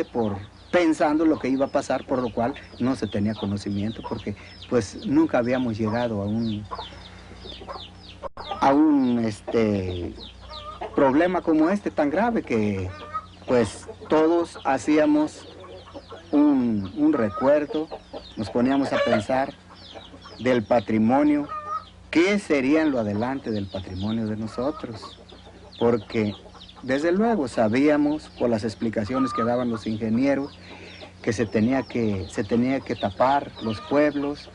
por pensando lo que iba a pasar, por lo cual no se tenía conocimiento, porque pues nunca habíamos llegado a un problema como este tan grave, que pues todos hacíamos un recuerdo, nos poníamos a pensar del patrimonio, qué sería en lo adelante del patrimonio de nosotros, porque desde luego sabíamos por las explicaciones que daban los ingenieros que se tenía que tapar los pueblos,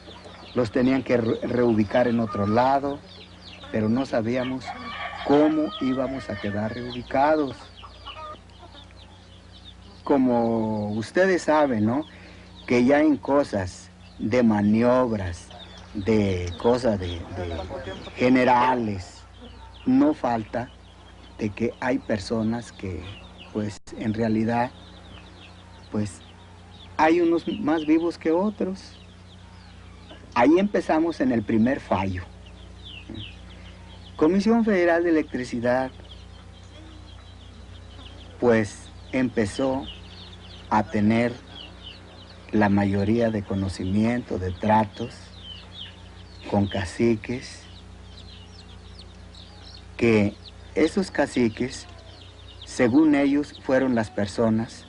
los tenían que reubicar en otro lado, pero no sabíamos cómo íbamos a quedar reubicados. Como ustedes saben, ¿no?, que ya en cosas de maniobras, de cosas de generales, no falta de que hay personas que, pues, en realidad, pues, hay unos más vivos que otros. Ahí empezamos en el primer fallo. Comisión Federal de Electricidad, pues, empezó a tener la mayoría de conocimiento, de tratos con caciques, que esos caciques, según ellos, fueron las personas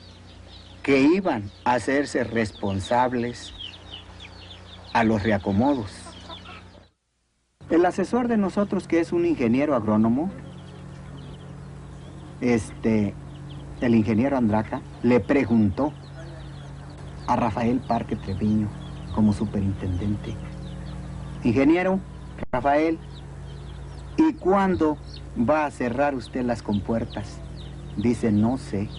que iban a hacerse responsables a los reacomodos. El asesor de nosotros, que es un ingeniero agrónomo, el ingeniero Andraca, le preguntó a Rafael Parque Treviño como superintendente: ingeniero Rafael, ¿y cuándo va a cerrar usted las compuertas? Dice: no sé,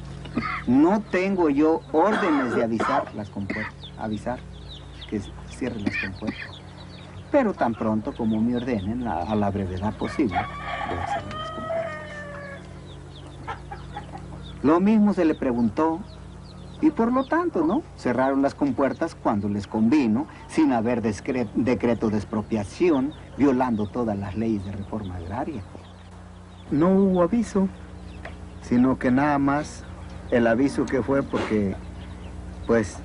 no tengo yo órdenes de avisar las compuertas, avisar que cierren las compuertas, pero tan pronto como me ordenen, a la brevedad posible, voy a cerrar las compuertas. Lo mismo se le preguntó, y por lo tanto, ¿no?, cerraron las compuertas cuando les convino, sin haber decreto de expropiación, violando todas las leyes de reforma agraria. No hubo aviso, sino que nada más el aviso que fue porque, pues,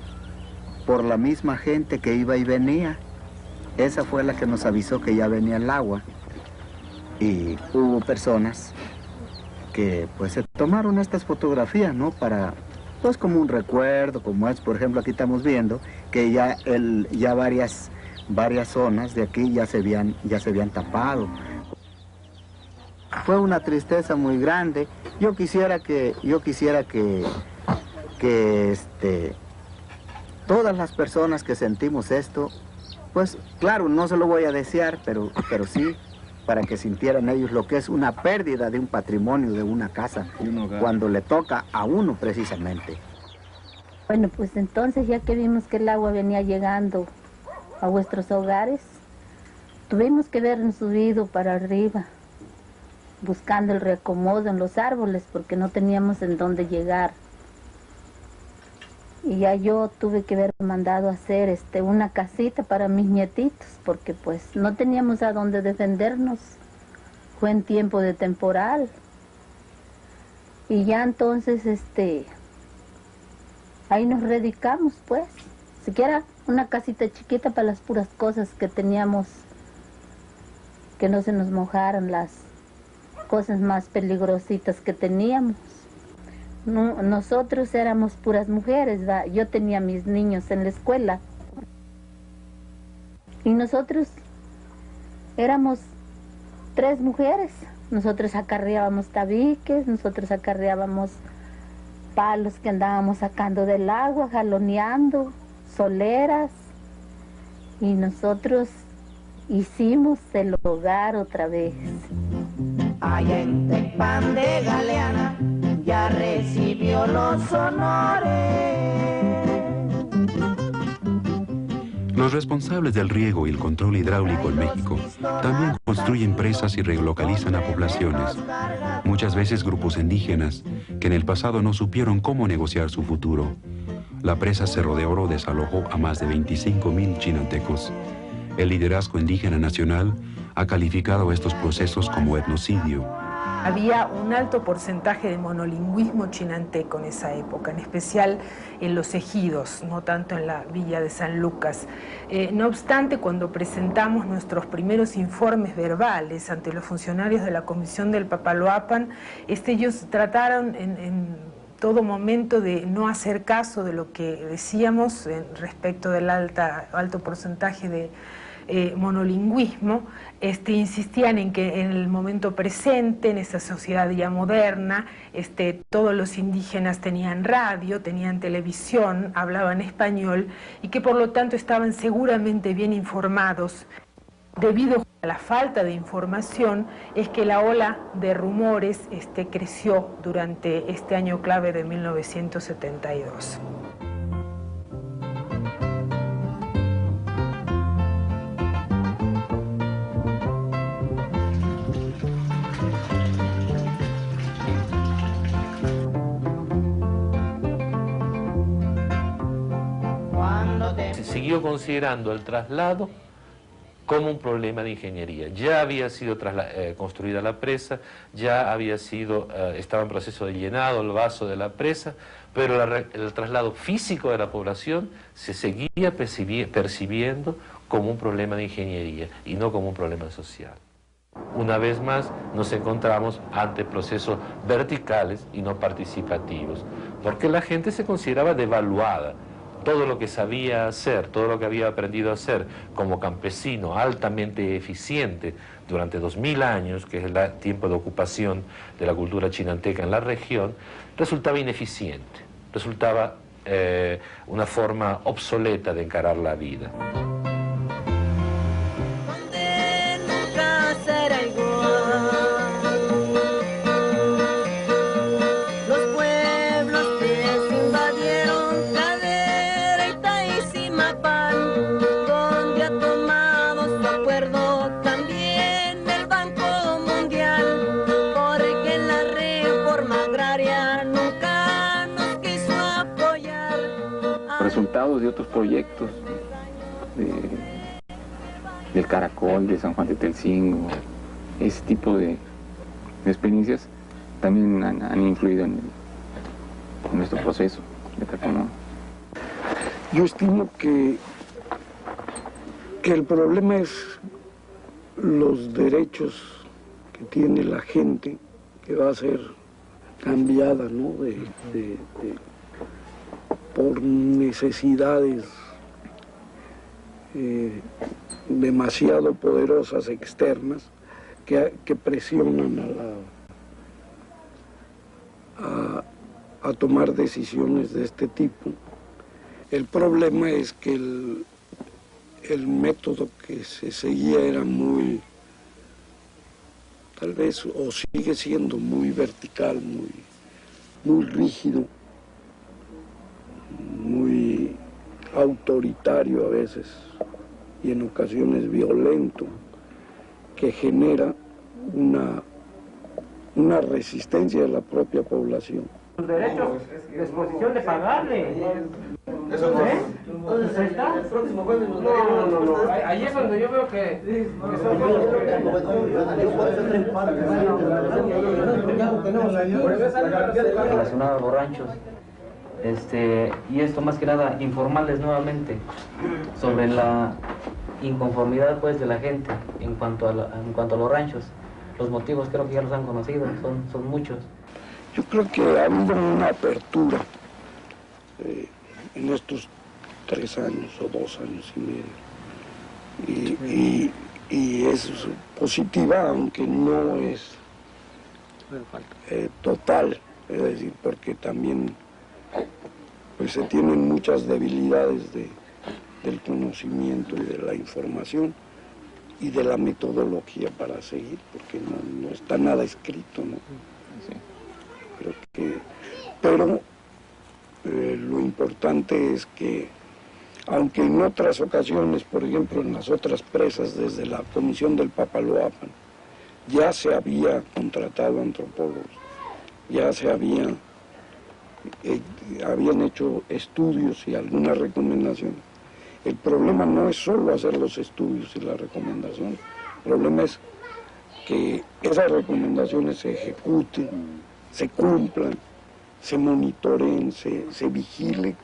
por la misma gente que iba y venía, esa fue la que nos avisó que ya venía el agua. Y hubo personas que, pues, se tomaron estas fotografías, ¿no?, para, pues, como un recuerdo, como es, por ejemplo, aquí estamos viendo que ya varias zonas de aquí ya se habían tapado. Fue una tristeza muy grande. Yo quisiera que todas las personas que sentimos esto, pues claro, no se lo voy a desear, pero sí para que sintieran ellos lo que es una pérdida de un patrimonio, de una casa, cuando le toca a uno precisamente. Bueno, pues entonces, ya que vimos que el agua venía llegando a vuestros hogares, tuvimos que habernos subido para arriba, buscando el reacomodo en los árboles, porque no teníamos en dónde llegar. Y ya yo tuve que haber mandado a hacer una casita para mis nietitos, porque pues no teníamos a dónde defendernos. Fue en tiempo de temporal. Y ya entonces, ahí nos radicamos, pues. Siquiera una casita chiquita para las puras cosas que teníamos que no se nos mojaran las cosas más peligrositas que teníamos. Nosotros éramos puras mujeres, ¿va? Yo tenía mis niños en la escuela y nosotros éramos 3 mujeres. Nosotros acarreábamos tabiques, nosotros acarreábamos palos que andábamos sacando del agua, jaloneando, soleras, y nosotros hicimos el hogar otra vez. Allá en Tecpan de Galeana ya recibió los honores. Los responsables del riego y el control hidráulico en México también construyen presas y relocalizan a poblaciones, muchas veces grupos indígenas que en el pasado no supieron cómo negociar su futuro. La presa Cerro de Oro desalojó a más de 25,000 chinantecos. El liderazgo indígena nacional ha calificado estos procesos como etnocidio. Había un alto porcentaje de monolingüismo chinanteco en esa época, en especial en los ejidos, no tanto en la villa de San Lucas. No obstante, cuando presentamos nuestros primeros informes verbales ante los funcionarios de la Comisión del Papaloapan, ellos trataron en todo momento de no hacer caso de lo que decíamos respecto del alto porcentaje de monolingüismo. Insistían en que en el momento presente, en esa sociedad ya moderna, todos los indígenas tenían radio, tenían televisión, hablaban español y que por lo tanto estaban seguramente bien informados. Debido a la falta de información es que la ola de rumores creció durante este año clave de 1972. Se siguió considerando el traslado como un problema de ingeniería. Ya había sido construida la presa, ya estaba en proceso de llenado el vaso de la presa, pero el traslado físico de la población se seguía percibiendo como un problema de ingeniería y no como un problema social. Una vez más nos encontramos ante procesos verticales y no participativos, porque la gente se consideraba devaluada. Todo lo que sabía hacer, todo lo que había aprendido a hacer como campesino altamente eficiente durante 2000 años, que es el tiempo de ocupación de la cultura chinanteca en la región, resultaba ineficiente, resultaba una forma obsoleta de encarar la vida. Resultados de otros proyectos del Caracol, de San Juan de Telcingo, ese tipo de experiencias también han influido en nuestro proceso de Taconón. Yo estimo que el problema es los derechos que tiene la gente, que va a ser cambiada, ¿no? Por necesidades demasiado poderosas externas que presionan a tomar decisiones de este tipo. El problema es que el método que se seguía era muy, tal vez, o sigue siendo muy vertical, muy rígido, muy autoritario a veces y en ocasiones violento, que genera una resistencia de la propia población. Los derechos de exposición de pagarle. ¿Eso no? ¿Entonces ahí está? El próximo jueves nos no. Ahí es donde yo veo que relacionado a los ranchos. Y esto más que nada informarles nuevamente sobre inconformidad pues de la gente en cuanto a los ranchos. Los motivos creo que ya los han conocido, son muchos. Yo creo que ha habido una apertura en estos 3 años o 2 años y medio. Y es positiva, aunque no es total, es decir, porque también pues se tienen muchas debilidades del conocimiento y de la información y de la metodología para seguir, porque no está nada escrito, ¿no? Sí. Pero lo importante es que, aunque en otras ocasiones, por ejemplo en las otras presas, desde la Comisión del Papaloapan, ya se había contratado antropólogos, ya se habían hecho estudios y algunas recomendaciones. El problema no es solo hacer los estudios y la recomendación, el problema es que esas recomendaciones se ejecuten, se cumplan, se monitoreen, se vigile,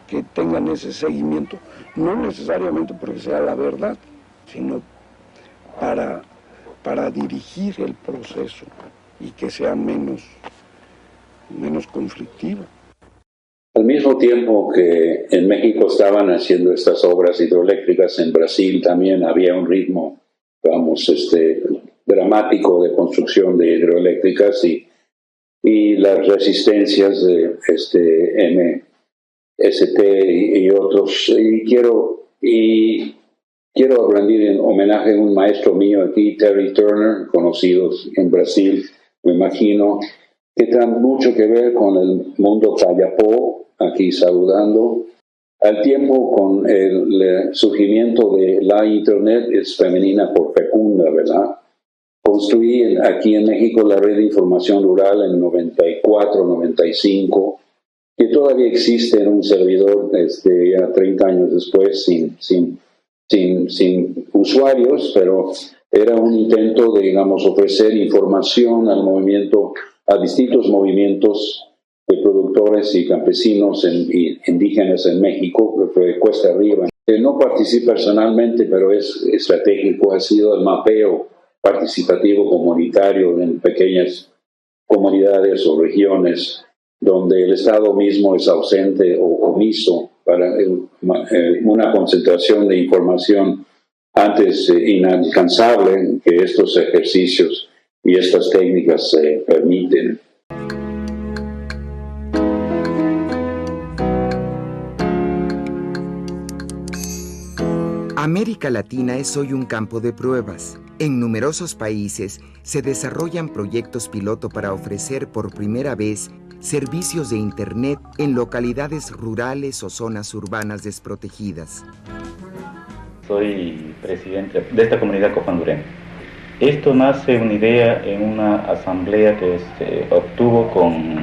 que tengan ese seguimiento, no necesariamente porque sea la verdad, sino para dirigir el proceso y que sea menos conflictivo. Al mismo tiempo que en México estaban haciendo estas obras hidroeléctricas, en Brasil también había un ritmo, dramático de construcción de hidroeléctricas y las resistencias de MST y otros. Y quiero rendir en homenaje a un maestro mío aquí, Terry Turner, conocidos en Brasil, me imagino, que tiene mucho que ver con el mundo Tayapó, aquí saludando. Al tiempo, con el surgimiento de la Internet, es femenina por fecunda, ¿verdad? Construí aquí en México la red de información rural en 94, 95, que todavía existe en un servidor ya 30 años después, sin usuarios, pero era un intento de, ofrecer información al movimiento, a distintos movimientos de productores y campesinos indígenas en México, que fue cuesta arriba. No participé personalmente, pero es estratégico, ha sido el mapeo participativo comunitario en pequeñas comunidades o regiones donde el Estado mismo es ausente o omiso para una concentración de información antes inalcanzable que estos ejercicios y estas técnicas permiten. América Latina es hoy un campo de pruebas. En numerosos países se desarrollan proyectos piloto para ofrecer por primera vez servicios de Internet en localidades rurales o zonas urbanas desprotegidas. Soy presidente de esta comunidad copandureña. Esto nace una idea en una asamblea que se obtuvo con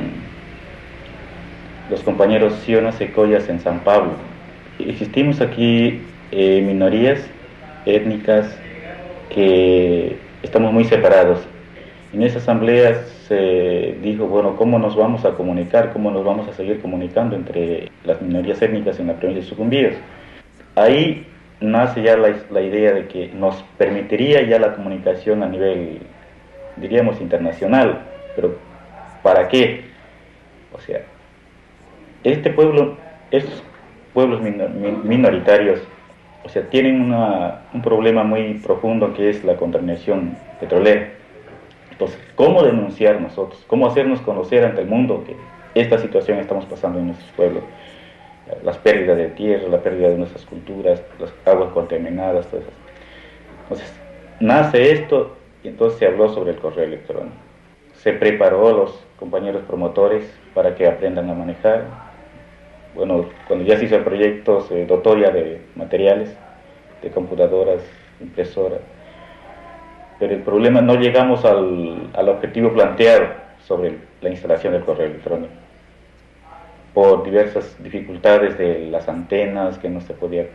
los compañeros Siona Secoyas en San Pablo. Existimos aquí minorías étnicas que estamos muy separados. En esa asamblea se dijo, bueno, ¿cómo nos vamos a comunicar? ¿Cómo nos vamos a seguir comunicando entre las minorías étnicas en la provincia de Sucumbíos? Ahí nace ya la idea de que nos permitiría ya la comunicación a nivel, diríamos, internacional. Pero ¿para qué? O sea, estos pueblos minoritarios, o sea, tienen un problema muy profundo que es la contaminación petrolera. Entonces, ¿cómo denunciar nosotros? ¿Cómo hacernos conocer ante el mundo que esta situación estamos pasando en nuestros pueblos? Las pérdidas de tierra, la pérdida de nuestras culturas, las aguas contaminadas, todo eso. Entonces, nace esto y entonces se habló sobre el correo electrónico. Se preparó a los compañeros promotores para que aprendan a manejar. Bueno, cuando ya se hizo el proyecto se dotó ya de materiales, de computadoras, impresoras. Pero el problema, no llegamos al objetivo planteado sobre la instalación del correo electrónico. Por diversas dificultades de las antenas que no salía.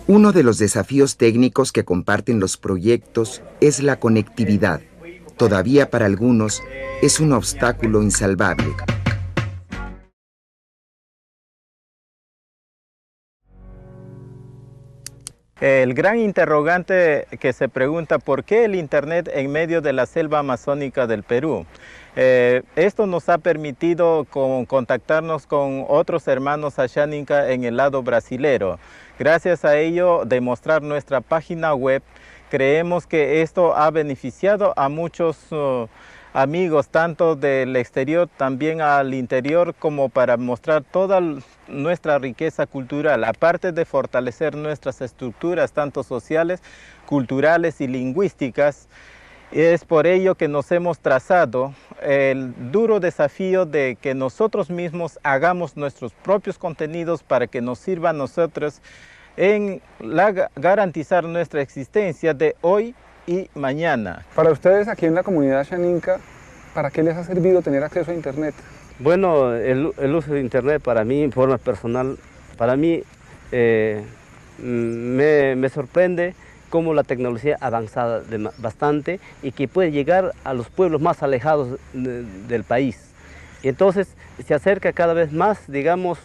Uno de los desafíos técnicos que comparten los proyectos es la conectividad. Todavía para algunos es un obstáculo insalvable. El gran interrogante que se pregunta por qué el Internet en medio de la selva amazónica del Perú. Esto nos ha permitido contactarnos con otros hermanos Ashaninka en el lado brasilero. Gracias a ello, demostrar nuestra página web, creemos que esto ha beneficiado a muchos amigos, tanto del exterior, también al interior, como para mostrar toda nuestra riqueza cultural, aparte de fortalecer nuestras estructuras, tanto sociales, culturales y lingüísticas. Es por ello que nos hemos trazado el duro desafío de que nosotros mismos hagamos nuestros propios contenidos para que nos sirva a nosotros en garantizar nuestra existencia de hoy y mañana. Para ustedes aquí en la comunidad Ashaninka, ¿para qué les ha servido tener acceso a Internet? Bueno, el uso de Internet para mí, en forma personal, para mí me sorprende cómo la tecnología ha avanzado bastante y que puede llegar a los pueblos más alejados del país. Y entonces se acerca cada vez más, digamos,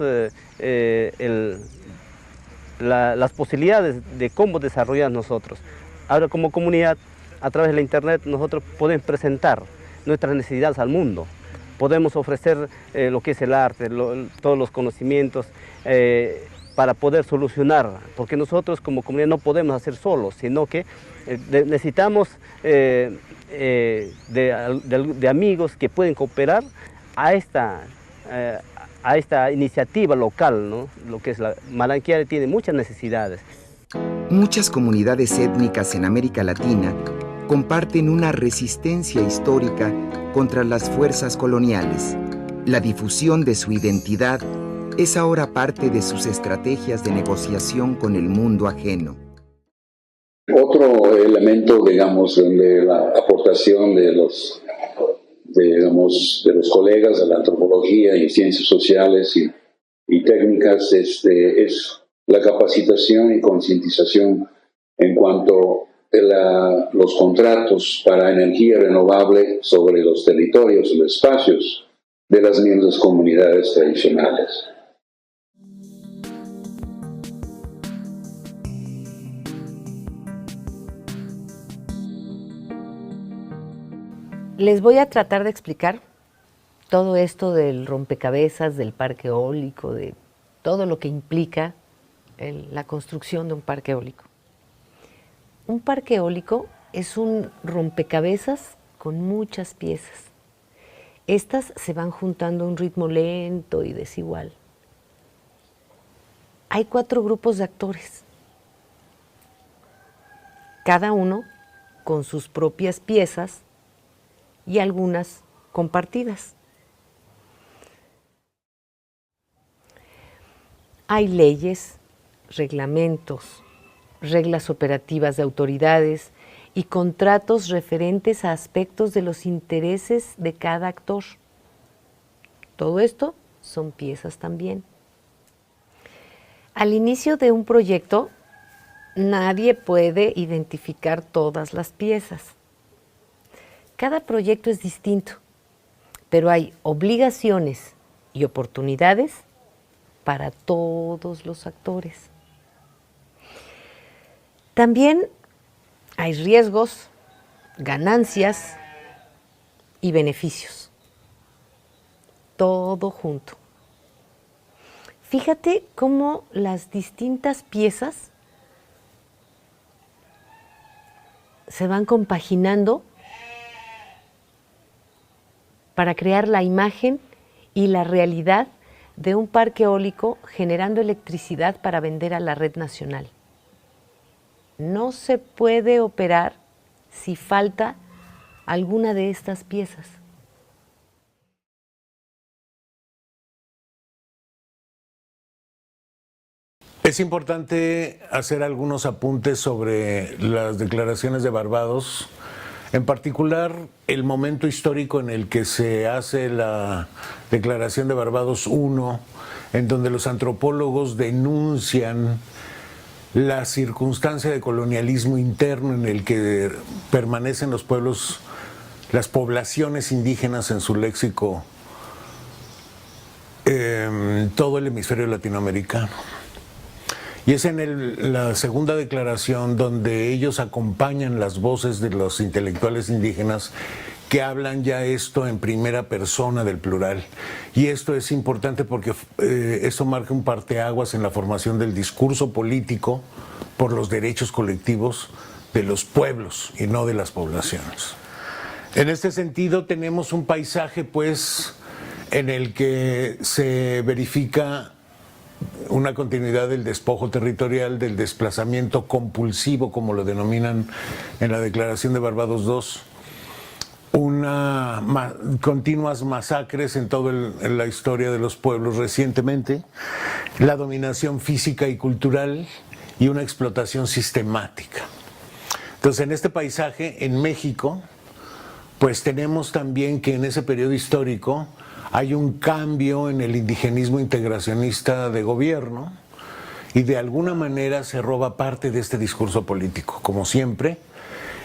las posibilidades de cómo desarrollar nosotros. Ahora como comunidad, a través de la Internet, nosotros podemos presentar nuestras necesidades al mundo. Podemos ofrecer lo que es el arte, todos los conocimientos para poder solucionar, porque nosotros como comunidad no podemos hacer solos, sino que necesitamos de amigos que pueden cooperar a esta iniciativa local, ¿no? Lo que es la Malanquiare tiene muchas necesidades. Muchas comunidades étnicas en América Latina comparten una resistencia histórica contra las fuerzas coloniales. La difusión de su identidad es ahora parte de sus estrategias de negociación con el mundo ajeno. Otro elemento, digamos, de la aportación de los colegas de la antropología y ciencias sociales y técnicas es la capacitación y concientización en cuanto a los contratos para energía renovable sobre los territorios y los espacios de las mismas comunidades tradicionales. Les voy a tratar de explicar todo esto del rompecabezas, del parque eólico, de todo lo que implica la construcción de un parque eólico. Un parque eólico es un rompecabezas con muchas piezas. Estas se van juntando a un ritmo lento y desigual. Hay 4 grupos de actores, cada uno con sus propias piezas y algunas compartidas. Hay leyes, reglamentos, reglas operativas de autoridades y contratos referentes a aspectos de los intereses de cada actor. Todo esto son piezas también. Al inicio de un proyecto, nadie puede identificar todas las piezas. Cada proyecto es distinto, pero hay obligaciones y oportunidades para todos los actores. También hay riesgos, ganancias y beneficios. Todo junto. Fíjate cómo las distintas piezas se van compaginando para crear la imagen y la realidad de un parque eólico generando electricidad para vender a la red nacional. No se puede operar si falta alguna de estas piezas. Es importante hacer algunos apuntes sobre las declaraciones de Barbados, en particular el momento histórico en el que se hace la Declaración de Barbados I, en donde los antropólogos denuncian la circunstancia de colonialismo interno en el que permanecen los pueblos, las poblaciones indígenas en su léxico, todo el hemisferio latinoamericano. Y es en la segunda declaración donde ellos acompañan las voces de los intelectuales indígenas que hablan ya esto en primera persona del plural. Y esto es importante porque esto marca un parteaguas en la formación del discurso político por los derechos colectivos de los pueblos y no de las poblaciones. En este sentido tenemos un paisaje pues en el que se verifica una continuidad del despojo territorial, del desplazamiento compulsivo, como lo denominan en la Declaración de Barbados II, continuas masacres en toda la historia de los pueblos recientemente, la dominación física y cultural y una explotación sistemática. Entonces, en este paisaje, en México, pues tenemos también que en ese periodo histórico hay un cambio en el indigenismo integracionista de gobierno y de alguna manera se roba parte de este discurso político, como siempre,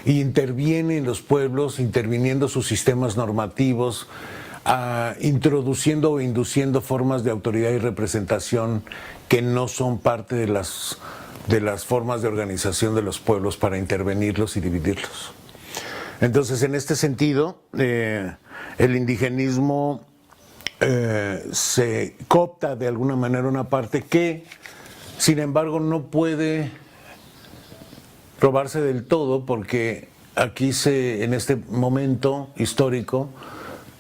y interviene en los pueblos, interviniendo sus sistemas normativos, introduciendo o induciendo formas de autoridad y representación que no son parte de las formas de organización de los pueblos para intervenirlos y dividirlos. Entonces, en este sentido, el indigenismo se coopta de alguna manera una parte que, sin embargo, no puede robarse del todo, porque aquí en este momento histórico,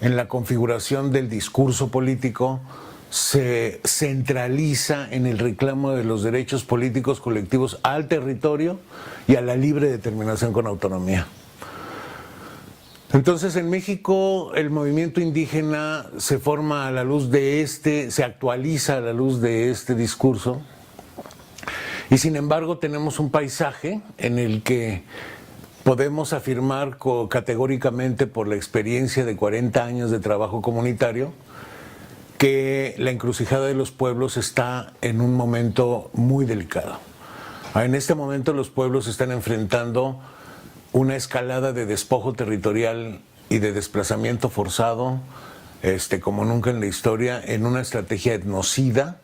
en la configuración del discurso político, se centraliza en el reclamo de los derechos políticos colectivos al territorio y a la libre determinación con autonomía. Entonces, en México el movimiento indígena se forma a la luz de se actualiza a la luz de este discurso, y sin embargo tenemos un paisaje en el que podemos afirmar categóricamente por la experiencia de 40 años de trabajo comunitario que la encrucijada de los pueblos está en un momento muy delicado. En este momento los pueblos están enfrentando una escalada de despojo territorial y de desplazamiento forzado, como nunca en la historia, en una estrategia etnocida,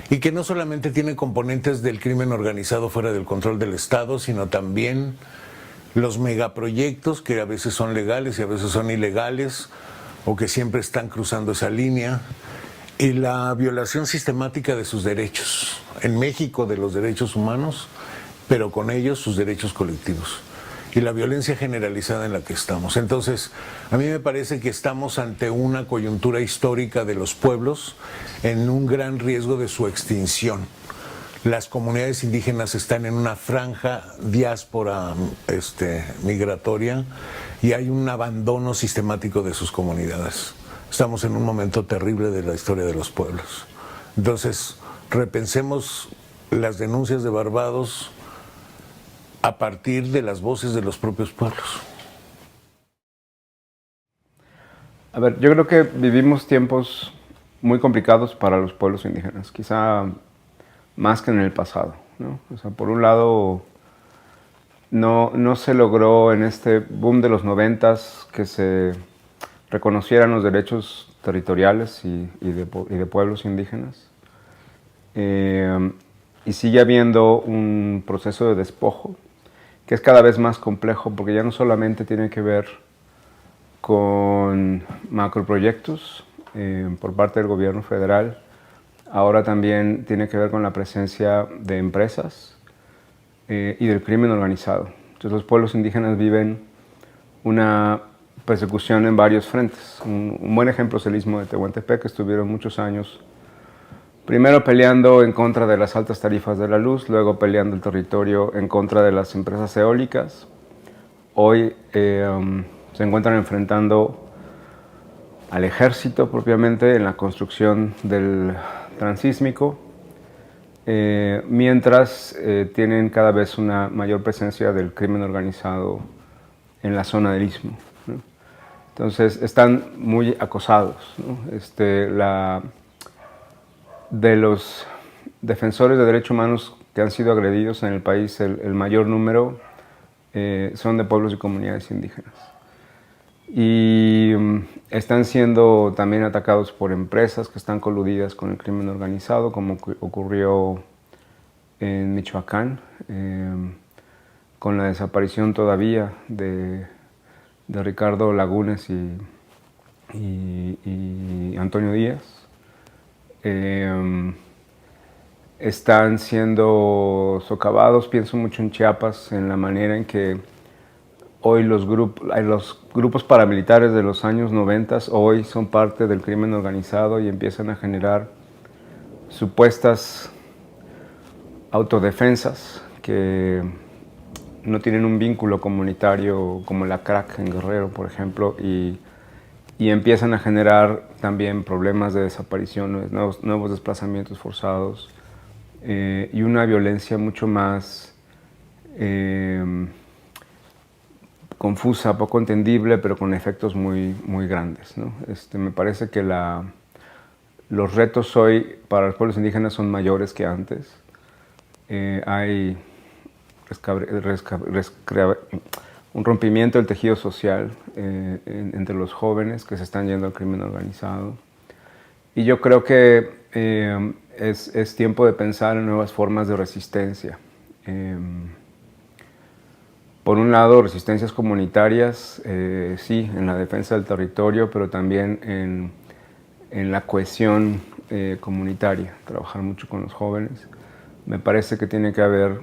y que no solamente tiene componentes del crimen organizado fuera del control del Estado, sino también los megaproyectos que a veces son legales y a veces son ilegales, o que siempre están cruzando esa línea, y la violación sistemática de sus derechos, en México de los derechos humanos, pero con ellos sus derechos colectivos, y la violencia generalizada en la que estamos. Entonces, a mí me parece que estamos ante una coyuntura histórica de los pueblos en un gran riesgo de su extinción. Las comunidades indígenas están en una franja diáspora migratoria y hay un abandono sistemático de sus comunidades. Estamos en un momento terrible de la historia de los pueblos. Entonces, repensemos las denuncias de Barbados a partir de las voces de los propios pueblos. A ver, yo creo que vivimos tiempos muy complicados para los pueblos indígenas, quizá más que en el pasado, ¿no? O sea, por un lado, no se logró en este boom de los 90s que se reconocieran los derechos territoriales y de pueblos indígenas. Y sigue habiendo un proceso de despojo que es cada vez más complejo, porque ya no solamente tiene que ver con macroproyectos por parte del gobierno federal, ahora también tiene que ver con la presencia de empresas y del crimen organizado. Entonces los pueblos indígenas viven una persecución en varios frentes. Un buen ejemplo es el Istmo de Tehuantepec, que estuvieron muchos años primero peleando en contra de las altas tarifas de la luz, luego peleando el territorio en contra de las empresas eólicas. Hoy se encuentran enfrentando al ejército propiamente en la construcción del transísmico, mientras tienen cada vez una mayor presencia del crimen organizado en la zona del Istmo, ¿no? Entonces están muy acosados, ¿no? De los defensores de derechos humanos que han sido agredidos en el país, el mayor número son de pueblos y comunidades indígenas. Y están siendo también atacados por empresas que están coludidas con el crimen organizado, como ocurrió en Michoacán, con la desaparición todavía de Ricardo Lagunes y Antonio Díaz. Están siendo socavados, pienso mucho en Chiapas, en la manera en que hoy los grupos paramilitares de los años 90 hoy son parte del crimen organizado y empiezan a generar supuestas autodefensas que no tienen un vínculo comunitario como la CRAC en Guerrero, por ejemplo, y empiezan a generar también problemas de desaparición, nuevos desplazamientos forzados y una violencia mucho más confusa, poco entendible, pero con efectos muy grandes, ¿no? Me parece que los retos hoy para los pueblos indígenas son mayores que antes. Hay un rompimiento del tejido social entre los jóvenes que se están yendo al crimen organizado. Y yo creo que es tiempo de pensar en nuevas formas de resistencia. Por un lado, resistencias comunitarias, sí, en la defensa del territorio, pero también en la cohesión comunitaria, trabajar mucho con los jóvenes. Me parece que tiene que haber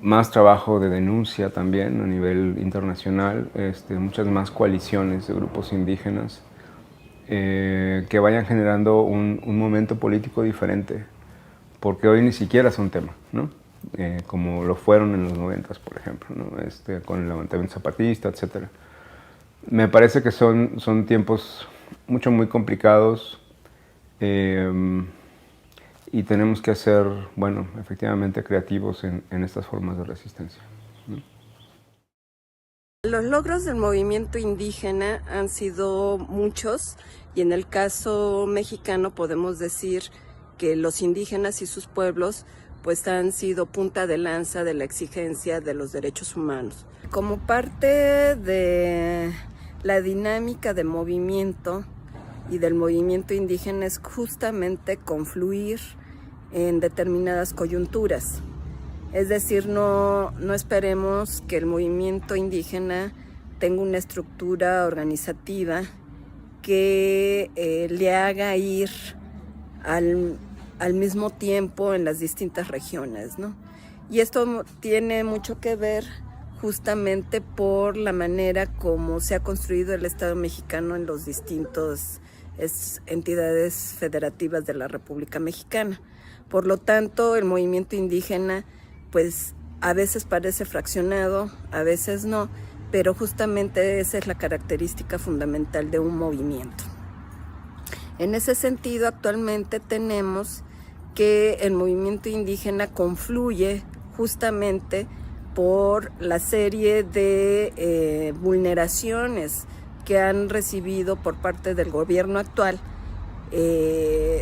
más trabajo de denuncia también a nivel internacional, muchas más coaliciones de grupos indígenas que vayan generando un momento político diferente, porque hoy ni siquiera es un tema, ¿no? Como lo fueron en los 90, por ejemplo, ¿no? Con el levantamiento zapatista, etc. Me parece que son tiempos muy complicados y tenemos que ser, bueno, efectivamente creativos en estas formas de resistencia, ¿no? Los logros del movimiento indígena han sido muchos y en el caso mexicano podemos decir que los indígenas y sus pueblos pues han sido punta de lanza de la exigencia de los derechos humanos. Como parte de la dinámica de movimiento y del movimiento indígena es justamente confluir en determinadas coyunturas. Es decir, no esperemos que el movimiento indígena tenga una estructura organizativa que le haga ir al mismo tiempo en las distintas regiones, ¿no? Y esto tiene mucho que ver justamente por la manera como se ha construido el Estado mexicano en los distintos entidades federativas de la República Mexicana. Por lo tanto, el movimiento indígena, pues a veces parece fraccionado, a veces no, pero justamente esa es la característica fundamental de un movimiento. En ese sentido, actualmente tenemos que el movimiento indígena confluye justamente por la serie de vulneraciones que han recibido por parte del gobierno actual,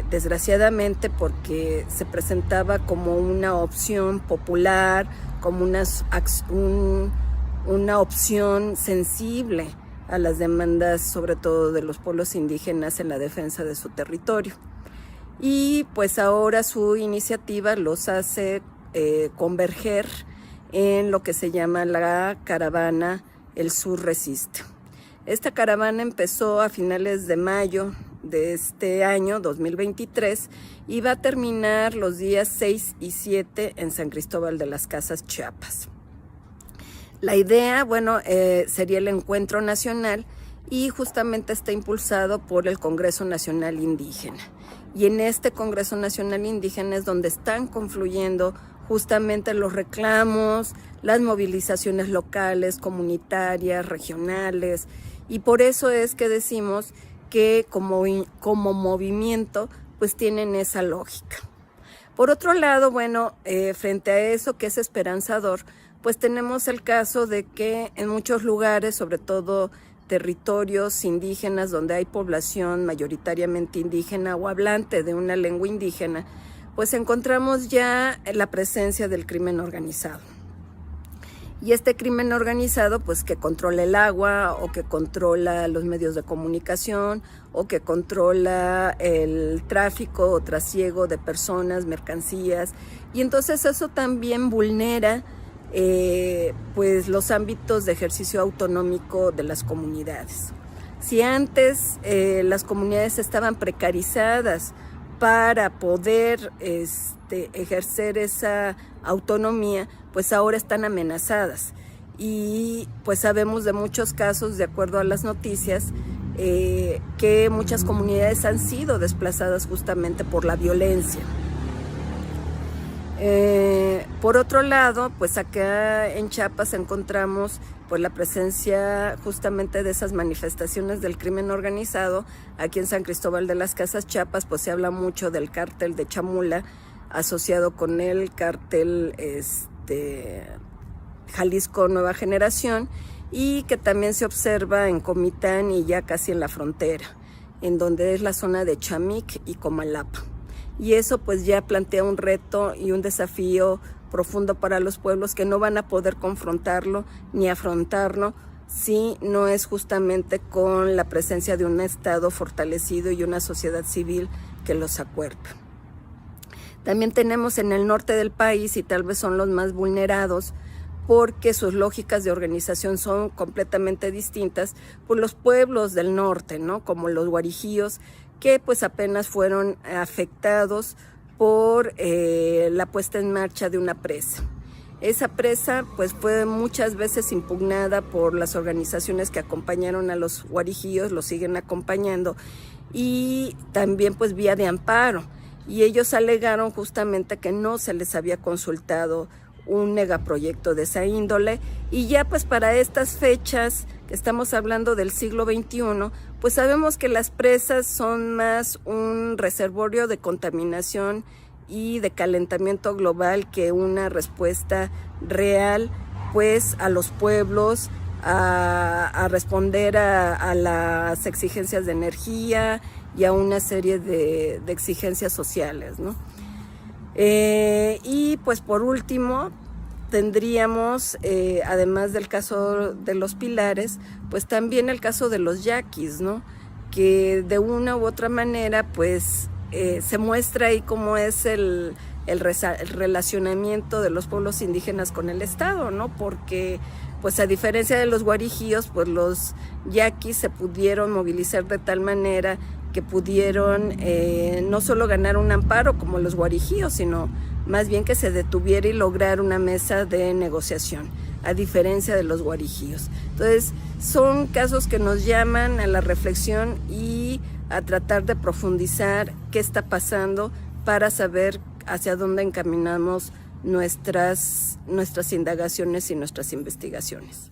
desgraciadamente porque se presentaba como una opción popular, como una opción sensible a las demandas, sobre todo de los pueblos indígenas en la defensa de su territorio. Y pues ahora su iniciativa los hace converger en lo que se llama la caravana El Sur Resiste. Esta caravana empezó a finales de mayo de este año, 2023, y va a terminar los días 6 y 7 en San Cristóbal de las Casas, Chiapas. La idea, bueno, sería el encuentro nacional y justamente está impulsado por el Congreso Nacional Indígena. Y en este Congreso Nacional Indígena es donde están confluyendo justamente los reclamos, las movilizaciones locales, comunitarias, regionales, y por eso es que decimos que como movimiento pues tienen esa lógica. Por otro lado, bueno, frente a eso que es esperanzador, pues tenemos el caso de que en muchos lugares, sobre todo territorios indígenas donde hay población mayoritariamente indígena o hablante de una lengua indígena, pues encontramos ya la presencia del crimen organizado. Y este crimen organizado, pues que controla el agua o que controla los medios de comunicación o que controla el tráfico o trasiego de personas, mercancías. Y entonces eso también vulnera pues los ámbitos de ejercicio autonómico de las comunidades. Si antes las comunidades estaban precarizadas para poder ejercer esa autonomía, pues ahora están amenazadas. Y pues sabemos de muchos casos, de acuerdo a las noticias, que muchas comunidades han sido desplazadas justamente por la violencia. Por otro lado, pues acá en Chiapas encontramos pues la presencia justamente de esas manifestaciones del crimen organizado. Aquí en San Cristóbal de las Casas, Chiapas, pues se habla mucho del cártel de Chamula, asociado con el cártel Jalisco Nueva Generación, y que también se observa en Comitán y ya casi en la frontera, en donde es la zona de Chamic y Comalapa. Y eso pues ya plantea un reto y un desafío profundo para los pueblos que no van a poder confrontarlo ni afrontarlo si no es justamente con la presencia de un Estado fortalecido y una sociedad civil que los acuerpa. También tenemos en el norte del país, y tal vez son los más vulnerados, porque sus lógicas de organización son completamente distintas, por los pueblos del norte, ¿no? Como los guarijíos, que pues apenas fueron afectados por la puesta en marcha de una presa. Esa presa pues fue muchas veces impugnada por las organizaciones que acompañaron a los guarijíos, los siguen acompañando, y también pues vía de amparo. Y ellos alegaron justamente que no se les había consultado un megaproyecto de esa índole, y ya pues para estas fechas que estamos hablando del siglo XXI, pues sabemos que las presas son más un reservorio de contaminación y de calentamiento global que una respuesta real pues a los pueblos, a responder a las exigencias de energía y a una serie de exigencias sociales, ¿no? Y pues por último tendríamos, además del caso de los pilares, pues también el caso de los yaquis, ¿no? Que de una u otra manera pues se muestra ahí cómo es el relacionamiento de los pueblos indígenas con el Estado, ¿no? Porque pues a diferencia de los guarijíos, pues los yaquis se pudieron movilizar de tal manera que pudieron no solo ganar un amparo como los guarijíos, sino más bien que se detuviera y lograr una mesa de negociación, a diferencia de los guarijíos. Entonces, son casos que nos llaman a la reflexión y a tratar de profundizar qué está pasando para saber hacia dónde encaminamos nuestras indagaciones y nuestras investigaciones.